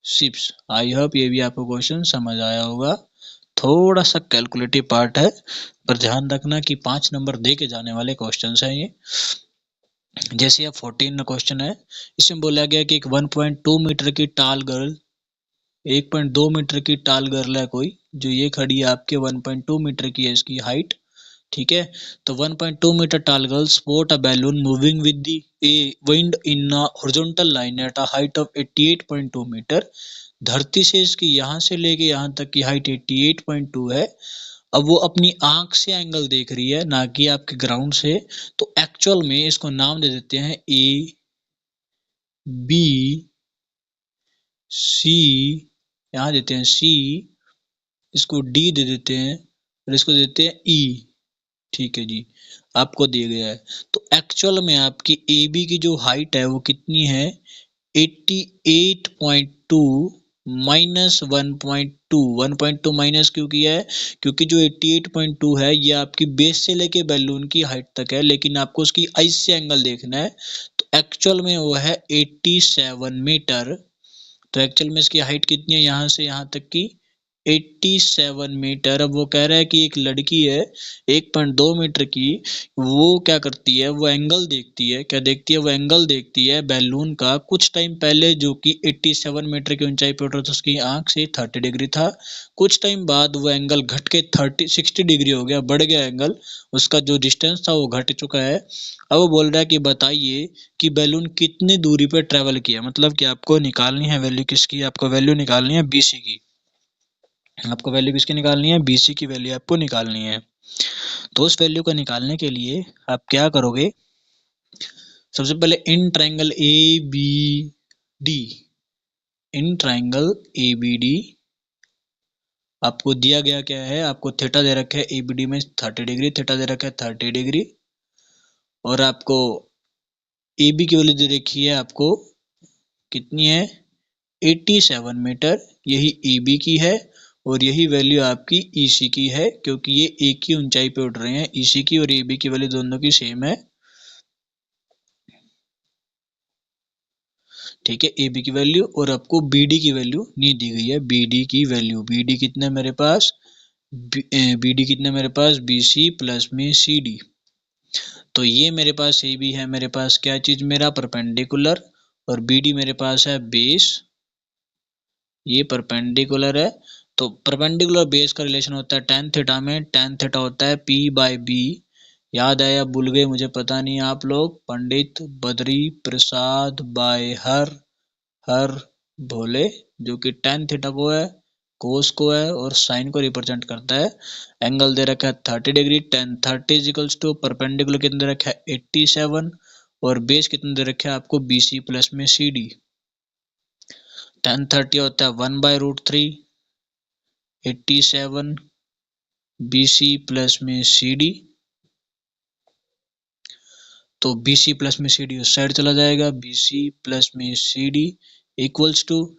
ships. आई होप ये भी आपको क्वेश्चन समझ आया होगा। थोड़ा सा कैलकुलेटिव पार्ट है पर ध्यान रखना कि 5 नंबर दे के जाने वाले क्वेश्चन हैं ये। जैसे अब 14 क्वेश्चन है, इसमें बोला गया कि एक 1.2 मीटर की टाल गर्ल, 1.2 मीटर की टाल गर्ल है कोई, जो ये खड़ी है आपके 1.2 मीटर की है इसकी हाइट। ठीक है, तो 1.2 meter tall girl sport a balloon moving with the wind in a horizontal line at a height of 88.2 meter. धरती से इसकी यहाँ से लेके यहाँ तक की हाइट 88.2 है। अब वो अपनी आंख से एंगल देख रही है ना कि आपके ग्राउंड से। तो एक्चुअल में इसको नाम दे देते हैं AB सी, यहाँ देते हैं सी, इसको डी दे देते हैं और इसको देते हैं ई। ठीक है जी, आपको दिया गया है। तो एक्चुअल में आपकी ए बी की जो हाइट है वो कितनी है, 88.2 माइनस 1.2। 1.2 माइनस क्यों किया है, क्योंकि जो 88.2 है ये आपकी बेस से लेके बैलून की हाइट तक है, लेकिन आपको उसकी आइस से एंगल देखना है। तो एक्चुअल में वो है 87 मीटर। तो एक्चुअल में इसकी हाइट कितनी है यहाँ से यहाँ तक की, 87 मीटर। अब वो कह रहा है कि एक लड़की है 1.2 मीटर की, वो क्या करती है, वो एंगल देखती है, क्या देखती है, वो एंगल देखती है बैलून का कुछ टाइम पहले जो कि 87 मीटर की ऊंचाई पर उठ रहा था, उसकी आंख से 30 डिग्री था। कुछ टाइम बाद वो एंगल घट के 60 डिग्री हो गया, बढ़ गया एंगल, उसका जो डिस्टेंस था वो घट चुका है। अब वो बोल रहा है कि बताइए कि बैलून कितनी दूरी पर ट्रेवल किया, मतलब कि आपको निकालनी है वैल्यू किसकी, आपको वैल्यू निकालनी है बीसी की। आपको वैल्यू किसकी निकालनी है, बीसी की वैल्यू आपको निकालनी है। तो उस वैल्यू को निकालने के लिए आप क्या करोगे, सबसे पहले in triangle A B D, in triangle A B D आपको दिया गया क्या है, आपको थीटा दे रखा है ए बी डी में 30 डिग्री, थीटा दे रखा है 30 डिग्री, और आपको ए बी की वैल्यू दे रखी है आपको कितनी है, 87 मीटर, यही ए बी की है, और यही वैल्यू आपकी EC की है, क्योंकि ये एक ही ऊंचाई पे उड़ रहे हैं। EC की और AB की वैल्यू दोनों की सेम है। ठीक है, AB की वैल्यू, और आपको BD की वैल्यू नहीं दी गई है। BD की वैल्यू, BD कितना है मेरे पास, BD कितना मेरे पास, BC प्लस में CD। तो ये मेरे पास AB है, मेरे पास क्या चीज, मेरा परपेंडिकुलर, और BD मेरे पास है बेस, ये परपेंडिकुलर है। तो परपेंडिकुलर बेस का रिलेशन होता है tan थीटा में, tan थीटा होता है P/B। याद आया, भूल गए मुझे पता नहीं आप लोग, पंडित बद्री प्रसाद बाय हर भोले, जो कि tan थीटा को है, कोस को है, और साइन को रिप्रेजेंट करता है। एंगल दे रखा है 30 degree, tan 30 is equals to perpendicular कितना दे रखा है 87, और बेस कितना दे रखा है आपको BC प्लस में CD। tan 30 होता है 1/√3, 87 BC प्लस में CD। तो BC प्लस में CD उस साइड चला जाएगा, BC प्लस में CD equals to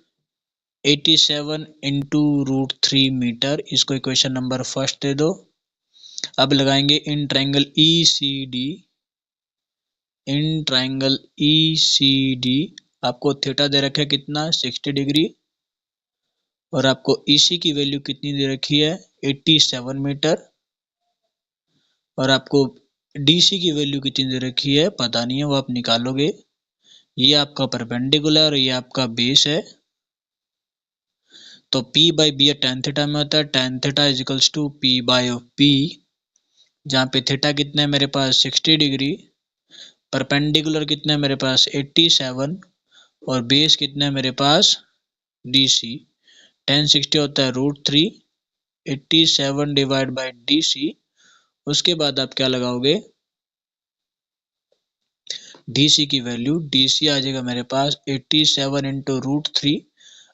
87 into √3 meter. इसको इक्वेशन नंबर फर्स्ट दे दो। अब लगाएंगे in triangle ECD, in triangle ECD आपको थीटा दे रखा है कितना, 60 डिग्री, और आपको EC की वैल्यू कितनी दे रखी है, 87 मीटर, और आपको DC की वैल्यू कितनी दे रखी है पता नहीं है, वो आप निकालोगे। ये आपका परपेंडिकुलर और ये आपका बेस है। तो P/B tan थीटा में होता है, tan theta equals to P/B, जहाँ पे थीटा कितना है मेरे पास 60 डिग्री, परपेंडिकुलर कितना है मेरे पास 87, और बेस कितना है मेरे पास DC। tan 60 होता है √3, 87 डिवाइड बाई DC। उसके बाद आप क्या लगाओगे, DC की वैल्यू, DC आ जाएगा मेरे पास 87 इंटू √3।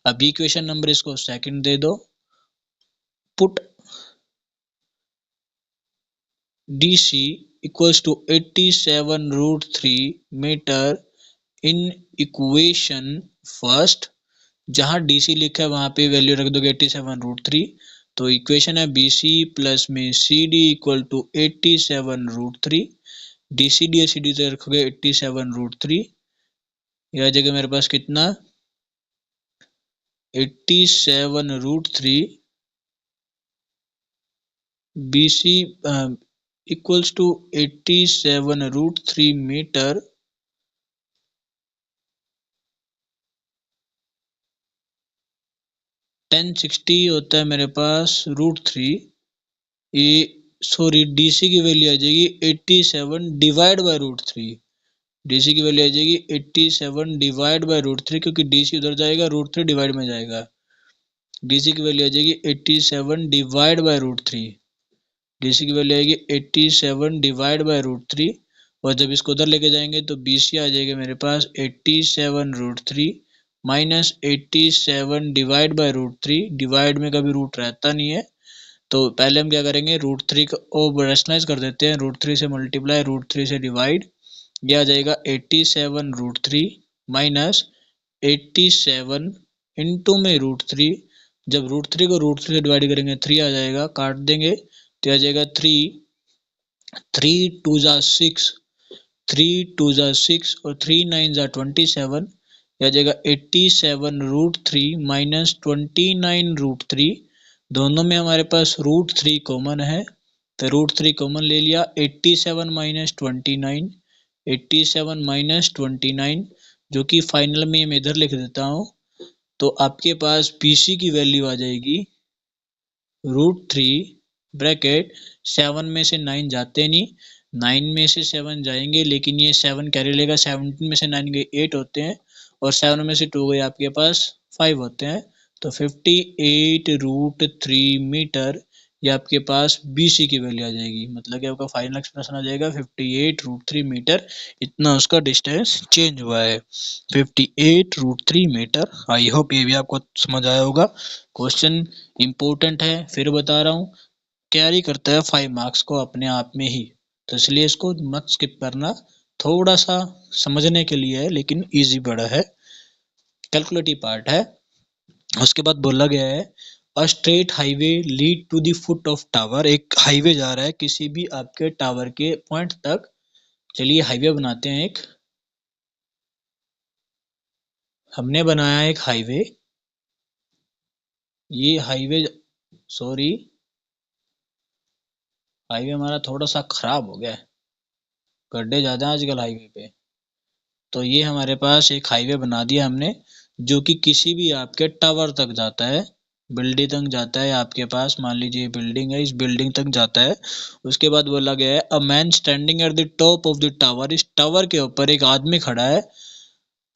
अब इक्वेशन नंबर इसको सेकंड दे दो, put DC equals to 87 √3 meter in equation first. जहां DC लिखा है वहां पे वैल्यू रख दोगे 87 √3। तो इक्वेशन है BC प्लस में CD equal to 87 √3। DCD CD से रखोगे 87 √3, यह आ जाएगा मेरे पास कितना 87 √3 BC equals to 87 √3 meter tan 60 होता है मेरे पास √3, ये सॉरी DC की वैल्यू आ जाएगी 87 डिवाइड बाय √3। DC की वैल्यू आ जाएगी 87 डिवाइड बाय √3, क्योंकि DC उधर जाएगा √3 डिवाइड में जाएगा। DC की वैल्यू आ जाएगी 87 डिवाइड बाय √3। DC की वैल्यू आएगी 87 डिवाइड बाय √3, और जब इसको उधर लेके जाएंगे तो BC आ जाएगा मेरे पास 87 √3 माइनस 87 डिवाइड बाय √3। डिवाइड में कभी रूट रहता नहीं है, तो पहले हम क्या करेंगे, √3 को रैशनलाइज कर देते हैं। √3 से मल्टीप्लाई, √3 से डिवाइड, यह आ जाएगा 87 √3 माइनस 87 इंटू में √3। जब √3 को √3 से डिवाइड करेंगे 3 आ जाएगा, काट देंगे तो आ जाएगा 3 2 जा 6, 3 2 जा 6 और 3 9 जा 27, आ जाएगा 87 √3 माइनस 29 √3। दोनों में हमारे पास √3 कॉमन है, तो √3 कॉमन ले लिया। 87 माइनस 29, 87 माइनस 29, जो कि फाइनल में मैं इधर लिख देता हूँ। तो आपके पास BC की वैल्यू आ जाएगी √3 ब्रैकेट 7 में से 9 जाते नहीं, 9 में से 7 जाएंगे, लेकिन ये 7 कैरी लेगा। 17 में से 9 गए 8 होते हैं, और 7 में से 2 गए आपके पास 5 होते हैं, तो 58 √3 मीटर, ये आपके पास BC की वैल्यू आ जाएगी। मतलब कि आपका फाइनल एक्सप्रेशन आ जाएगा 58 √3 मीटर। इतना उसका डिस्टेंस चेंज हुआ है, 58 √3 मीटर। आई होप ये भी आपको समझ आया होगा। क्वेश्चन इंपॉर्टेंट है, फिर बता रहा हूँ, कैरी करता है 5 मार्क्स को अपने आप में ही, तो इसलिए इसको मत स्किप करना। थोड़ा सा समझने के लिए है, लेकिन इजी बड़ा है, कैलकुलेटिव पार्ट है। उसके बाद बोला गया है a straight highway lead to the foot of tower. एक हाईवे जा रहा है किसी भी आपके टावर के पॉइंट तक। चलिए हाईवे बनाते हैं एक। हमने बनाया एक हाईवे, ये हाईवे, सॉरी, हाईवे हमारा थोड़ा सा खराब हो गया है, गड्ढे ज्यादा हैं आजकल हाईवे पे। तो ये हमारे पास एक हाईवे बना दिया हमने, जो कि किसी भी आपके टावर तक जाता है, बिल्डिंग तक जाता है। आपके पास मान लीजिए बिल्डिंग है, इस बिल्डिंग तक जाता है। उसके बाद बोला गया है a man standing at the top of the tower. इस टावर के ऊपर एक आदमी खड़ा है,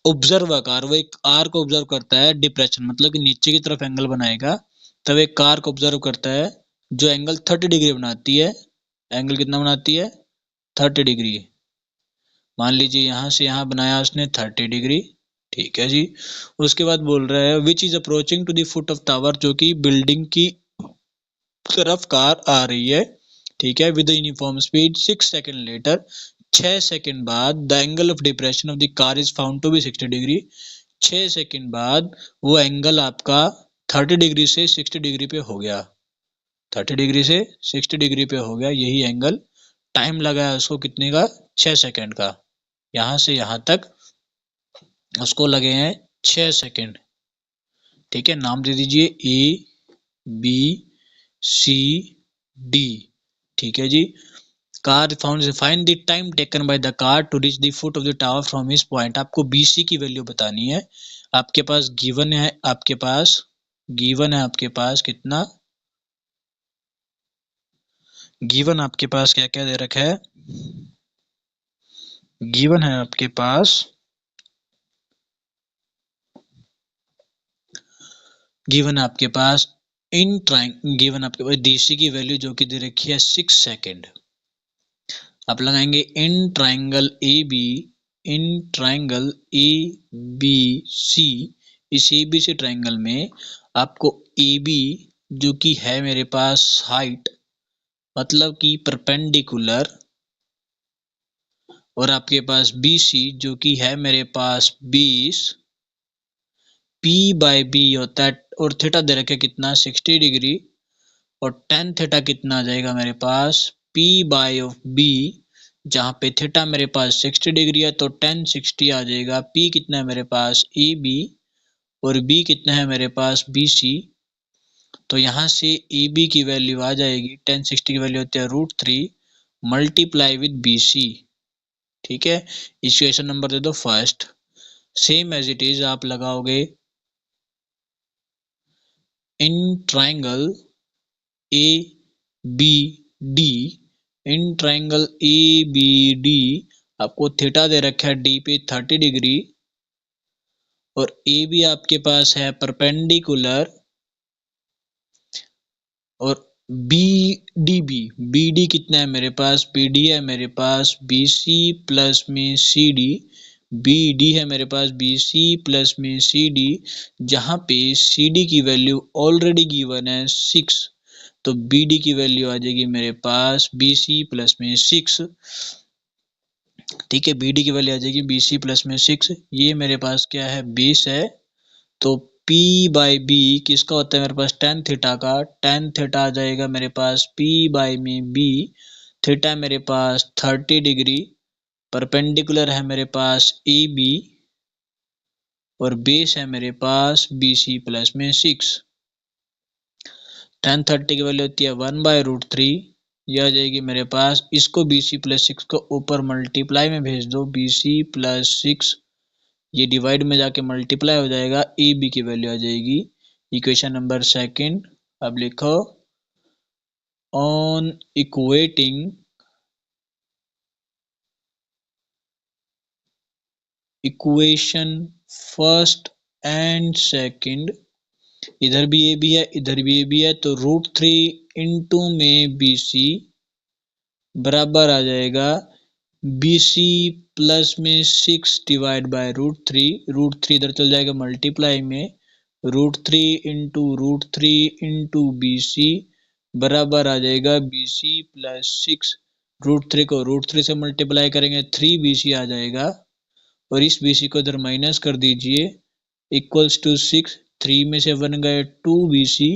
ऑब्जर्व कार, वो एक कार को ऑब्जर्व करता है। डिप्रेशन मतलब कि नीचे की तरफ एंगल बनाएगा, तब एक कार को ऑब्जर्व करता है जो एंगल 30 डिग्री बनाती है। एंगल कितना बनाती है? 30 डिग्री। मान लीजिए यहाँ से यहाँ बनाया उसने 30 डिग्री, ठीक है जी। उसके बाद बोल रहा है which is approaching to the foot of tower, जो कि बिल्डिंग की तरफ कार आ रही है, ठीक है, with uniform speed. 6 second later, 6 second बाद the angle of depression of the car is found to be 60 degree. 6 second बाद वो एंगल आपका 30 डिग्री से 60 डिग्री पे हो गया, 30 डिग्री से 60 डिग्री पे हो गया, यही एंगल। टाइम लगा है उसको कितने का? 6 सेकंड का। यहाँ से यहाँ तक उसको लगे हैं 6 सेकंड, ठीक है। नाम दे दीजिए ABCD, ठीक है जी। Car found, find the time taken by the car to reach the foot of the tower from his point. आपको BC की वैल्यू बतानी है। आपके पास गिवन है, आपके पास गिवन है, आपके पास कितना गिवन, आपके पास क्या क्या दे रखा है? गिवन है आपके पास, गिवन आपके पास इन ट्राइंग, गिवन आपके पास DC की वैल्यू जो कि दे रखी है 6 सेकंड। आप लगाएंगे in triangle AB, in triangle ABC, इस ABC ट्राइंगल में आपको AB जो कि है मेरे पास हाइट, मतलब कि परपेंडिकुलर, और आपके पास BC जो कि है मेरे पास 20, P/B होता है, और थीटा दे रखे कितना 60 डिग्री, और tan थीटा कितना आ जाएगा मेरे पास P/B, जहाँ पे थीटा मेरे पास 60 डिग्री है, तो tan 60 आ जाएगा। P कितना है मेरे पास AB, और B कितना है मेरे पास BC। तो यहाँ से AB की वैल्यू आ जाएगी, tan 60 की वैल्यू होती है √3 मल्टीप्लाई विद BC, ठीक है। इक्वेशन नंबर दे दो first. Same as it is आप लगाओगे in triangle ABD, in triangle ABD आपको थीटा दे रखा है D पे 30 डिग्री, और AB आपके पास है परपेंडिकुलर, और BD कितना है मेरे पास? BD है मेरे पास BC प्लस में CD बी डी है मेरे पास बी सी प्लस में सी डी, जहाँ पे सी डी की वैल्यू ऑलरेडी गिवन है 6, तो बी डी की वैल्यू आ जाएगी मेरे पास बी सी प्लस में 6। ठीक है, बी डी की वैल्यू आ जाएगी बी सी प्लस में 6। ये मेरे पास क्या है, बेस है, तो P बाई बी किसका होता है मेरे पास, टेन थीटा का। टेन थीटा आ जाएगा मेरे पास P बाई में B, थीटा मेरे पास 30 डिग्री, परपेंडिकुलर है मेरे पास AB, और बेस है मेरे पास BC प्लस में 6। टेन 30 की वैल्यू होती है 1/√3, यह आ जाएगी मेरे पास, इसको BC प्लस 6 को ऊपर मल्टीप्लाई में भेज दो, BC प्लस 6, ये डिवाइड में जाके मल्टीप्लाई हो जाएगा, ए बी की वैल्यू आ जाएगी। इक्वेशन नंबर सेकंड, अब लिखो on equating equation first and second, इधर भी ए बी है इधर भी ए बी है, तो √3 इंटू में बी सी बराबर आ जाएगा बी सी प्लस में 6 डिवाइड बाय √3, √3 इधर चल जाएगा मल्टीप्लाई में, √3 इंटू बी सी बराबर आ जाएगा बी सी प्लस 6, √3 को √3 से मल्टीप्लाई करेंगे 3 बी सी आ जाएगा, और इस बी सी को इधर माइनस कर दीजिए, इक्वल्स टू 6, 3 में से 1 गए 2 बी सी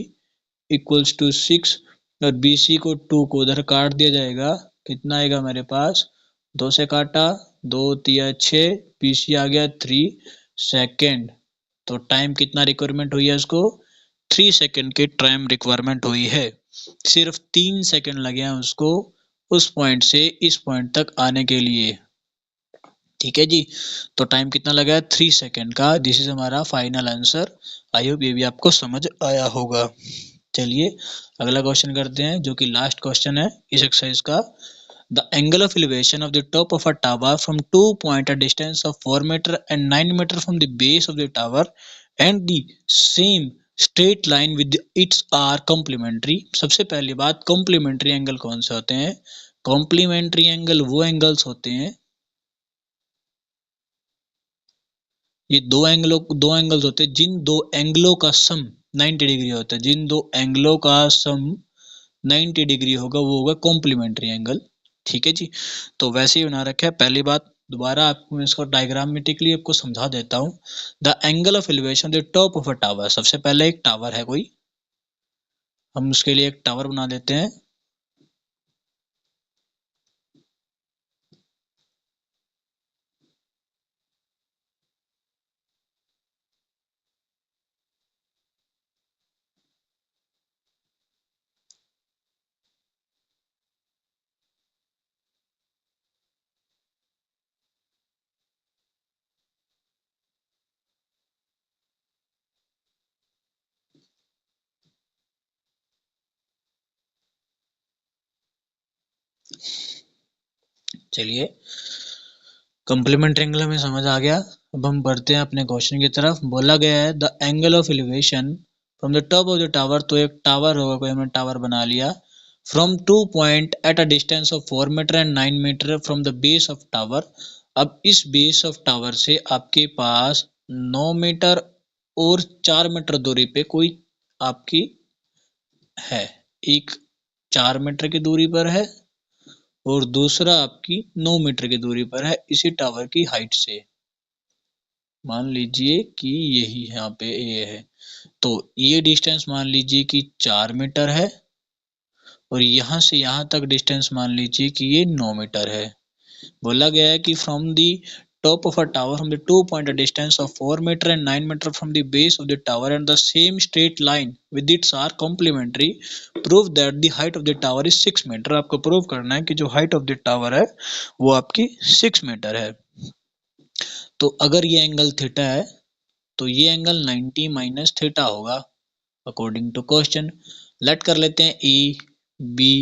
इक्वल्स टू 6, और बी सी को 2 को उधर काट दिया जाएगा, कितना आएगा मेरे पास, 2 से काटा, 2 तिया 6, बी सी आ गया 3 सेकेंड। तो टाइम कितना रिक्वायरमेंट हुई है इसको, 3 सेकेंड की टाइम रिक्वायरमेंट हुई है, सिर्फ 3 सेकेंड लगे हैं उसको उस पॉइंट से इस पॉइंट तक आने के लिए। ठीक है जी, तो टाइम कितना लगा है, 3 सेकेंड का। दिस इज हमारा फाइनल आंसर। आई होप ये भी आपको समझ आया होगा। चलिए अगला क्वेश्चन करते हैं, जो कि लास्ट क्वेश्चन है इस एक्सरसाइज का। The angle of elevation of the top of a tower from 2 point a distance of 4 meter and 9 meter from the base of the tower and the same straight line with its are complementary। सबसे पहली बात, complementary angle कौन से होते हैं, complementary angle वो angles होते हैं, ये दो एंगल्स होते हैं जिन दो एंगलों का सम 90 डिग्री होता है, जिन दो एंगलों का सम 90 डिग्री होगा वो होगा कॉम्प्लीमेंट्री एंगल। ठीक है जी, तो वैसे ही बना रखा है। पहली बात, दोबारा आपको इसको डायग्रामेटिकली आपको समझा देता हूँ। The angle of elevation the top of a tower, सबसे पहले एक टावर है कोई, हम उसके लिए एक टावर बना देते हैं। चलिए कॉम्प्लीमेंट्री एंगल हमें समझ आ गया। अब हम बढ़ते हैं अपने क्वेश्चन की तरफ। बोला गया है the angle of elevation from the top of the tower, तो एक टावर होगा कोई, हमने टावर बना लिया, from 2 point at a distance of 4 metre and 9 metre from the base of tower. अब इस बेस ऑफ टावर से आपके पास 9 मीटर और 4 मीटर दूरी पे कोई आपकी है, एक 4 मीटर की दूरी पर है और दूसरा आपकी 9 मीटर की दूरी पर है इसी टावर की हाइट से। मान लीजिए कि यही यहाँ पे ये है, तो ये डिस्टेंस मान लीजिए कि 4 मीटर है और यहाँ से यहाँ तक डिस्टेंस मान लीजिए कि ये 9 मीटर है। बोला गया है कि from the top of a tower from the 2 point a distance of 4 meter and 9 meter from the base of the tower and the same straight line with its are complementary, prove that the height of the tower is 6 meter। आपको prove करना है कि जो height of the tower है वो आपकी 6 metre है। तो अगर ये एंगल थीटा है तो ये एंगल 90 माइनस थीटा होगा अकॉर्डिंग टू क्वेश्चन। लेट कर लेते हैं ए बी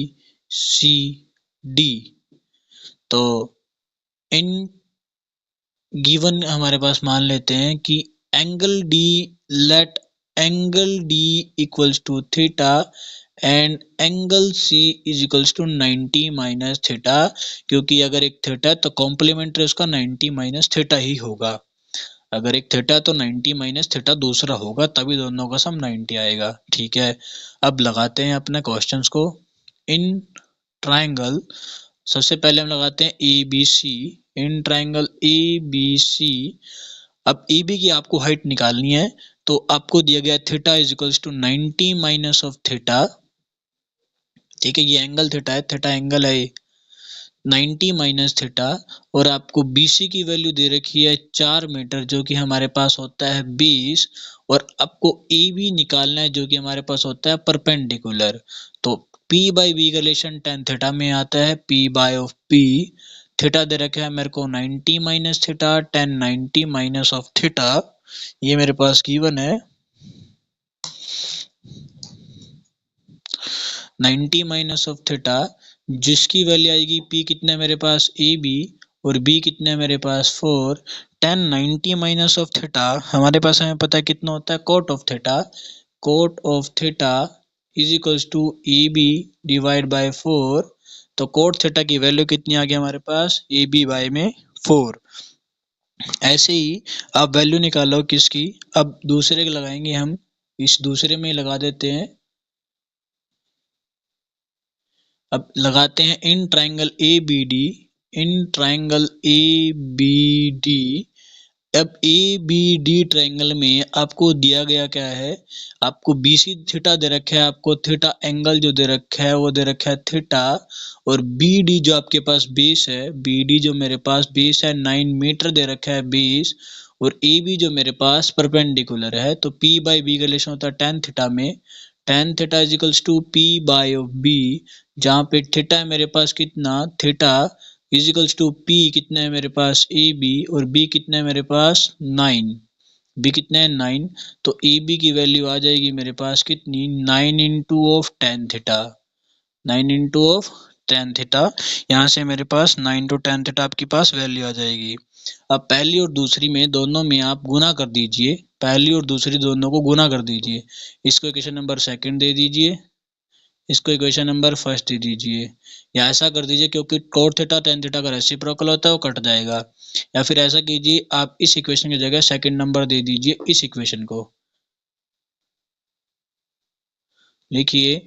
सी डी, तो इन गिवन हमारे पास मान लेते हैं कि angle D, let angle D equals to theta and angle C is equals to 90 minus theta, क्योंकि अगर एक थीटा है तो कॉम्प्लीमेंट्री उसका 90 माइनस थीटा ही होगा। अगर एक थीटा तो 90 माइनस थीटा दूसरा होगा, तभी दोनों का सम 90 आएगा। ठीक है, अब लगाते हैं अपने क्वेश्चंस को। इन ट्राइंगल, सबसे पहले हम लगाते हैं A B C. In triangle A B C, अब ए बी की आपको हाइट निकालनी है, तो आपको दिया गया theta is equals to 90 minus of theta. ठीक है, ये एंगल थीटा है, थीटा एंगल है, 90 माइनस थीटा, और आपको BC की वैल्यू दे रखी है 4 मीटर, जो कि हमारे पास होता है 20, और आपको AB निकालना है, जो कि हमारे पास होता है परपेंडिकुलर। तो P बाई बी का रिलेशन tan थीटा में आता है, P by of P। Theta दे रखा है मेरे को 90 minus theta, tan 90 minus of theta, ये मेरे पास गिवन है 90 माइनस ऑफ थीटा, जिसकी वैल्यू आएगी P कितना है मेरे पास AB, और B कितना है मेरे पास 4। tan 90 माइनस ऑफ थीटा हमारे पास हमें पता है कितना होता है cot of theta. Cot of theta is equals to AB divide by 4। तो कोट थीटा की वैल्यू कितनी आ गई हमारे पास, AB बाय में 4। ऐसे ही आप वैल्यू निकालो किसकी, अब दूसरे के लगाएंगे हम, इस दूसरे में लगा देते हैं। अब लगाते हैं in triangle A B D. In triangle A B D, अब ए बी डी ट्राइंगल में आपको दिया गया क्या है, आपको BC थीटा दे रखा है, आपको थीटा एंगल जो दे रखा है वो दे रखा है थीटा, और BD जो आपके पास बेस है, BD जो मेरे पास बेस है 9 मीटर दे रखा है बेस, और AB जो मेरे पास परपेंडिकुलर है। तो P बाई बी का रिलेशन होता है tan थीटा में, tan theta is equals to P by of B, जहाँ पे थीटा है मेरे पास कितना, theta is equals to P कितना है मेरे पास AB, और B कितना है मेरे पास 9, B कितना है 9। तो AB की वैल्यू आ जाएगी मेरे पास कितनी, 9 into of tan theta, 9 into of tan theta. यहाँ से मेरे पास 9 टू tan थीटा आपके पास वैल्यू आ जाएगी। अब पहली और दूसरी में दोनों में आप गुना कर दीजिए, पहली और दूसरी दोनों को गुना कर दीजिए। इसको इक्वेशन नंबर सेकंड दे दीजिए, इसको इक्वेशन नंबर फर्स्ट दे दीजिए, या ऐसा कर दीजिए क्योंकि कोट थीटा tan थीटा का रेसिप्रोकल होता है वो कट जाएगा, या फिर ऐसा कीजिए आप इस इक्वेशन की जगह सेकंड नंबर दे दीजिए इस इक्वेशन को। लिखिए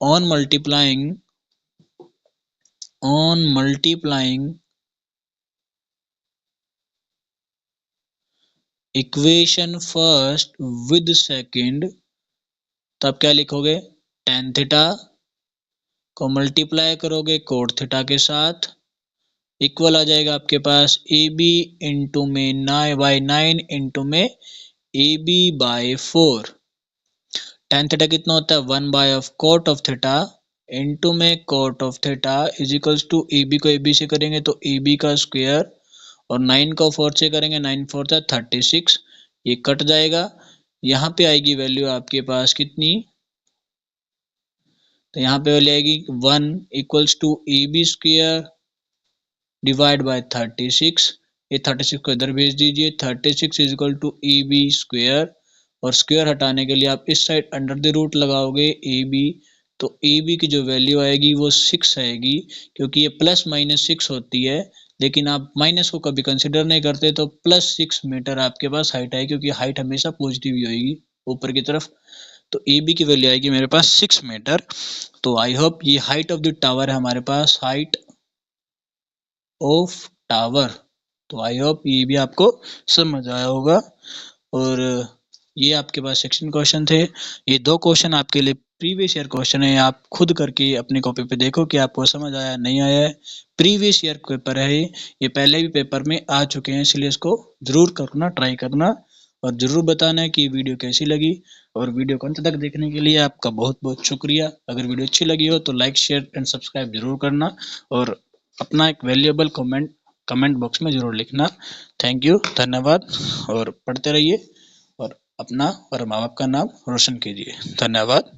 on multiplying equation first with second, तब क्या लिखोगे, tan थीटा को मल्टीप्लाई करोगे कोट थीटा के साथ, इक्वल आ जाएगा आपके पास AB इंटू में 9 इंटू में AB बाय 4। tan थीटा कितना होता है 1 by of cot of theta into में cot of theta is equals to AB को AB से करेंगे तो AB का स्क्वायर, और 9 को 4 से करेंगे 9 4 36, ये कट जाएगा। यहाँ पे आएगी वैल्यू आपके पास कितनी, तो यहाँ पे वैल्यू आएगी 1 equals to AB square divide by 36। ये 36 को इधर भेज दीजिए, 36 is equal to AB square, और स्क्वायर हटाने के लिए आप इस साइड अंडर द रूट लगाओगे AB, तो AB की जो वैल्यू आएगी वो 6 आएगी, क्योंकि ये प्लस माइनस 6 होती है, लेकिन आप माइनस को कभी कंसिडर नहीं करते, तो प्लस 6 मीटर आपके पास हाइट है, क्योंकि हाइट हमेशा पॉजिटिव ही होगी ऊपर की तरफ। तो AB की वैल्यू आएगी मेरे पास 6 मीटर। तो आई होप ये हाइट ऑफ द टावर है हमारे पास, हाइट ऑफ टावर। तो आई होप ये भी आपको समझ आया होगा, और ये आपके पास सेक्शन क्वेश्चन थे। ये 2 क्वेश्चन आपके लिए प्रीवियस ईयर क्वेश्चन है, आप खुद करके अपनी कॉपी पे देखो कि आपको समझ आया नहीं आया है। प्रीवियस ईयर पेपर है ये पहले भी पेपर में आ चुके हैं, इसलिए इसको जरूर करना, ट्राई करना, और जरूर बताना है कि वीडियो कैसी लगी। और वीडियो को अंत तक देखने के लिए आपका बहुत बहुत शुक्रिया। अगर वीडियो अच्छी लगी हो तो लाइक शेयर एंड सब्सक्राइब जरूर करना, और अपना एक वैल्यूएबल कमेंट बॉक्स में जरूर लिखना। थैंक यू, धन्यवाद, और पढ़ते रहिए और अपना और माँ बाप का नाम रोशन कीजिए। धन्यवाद।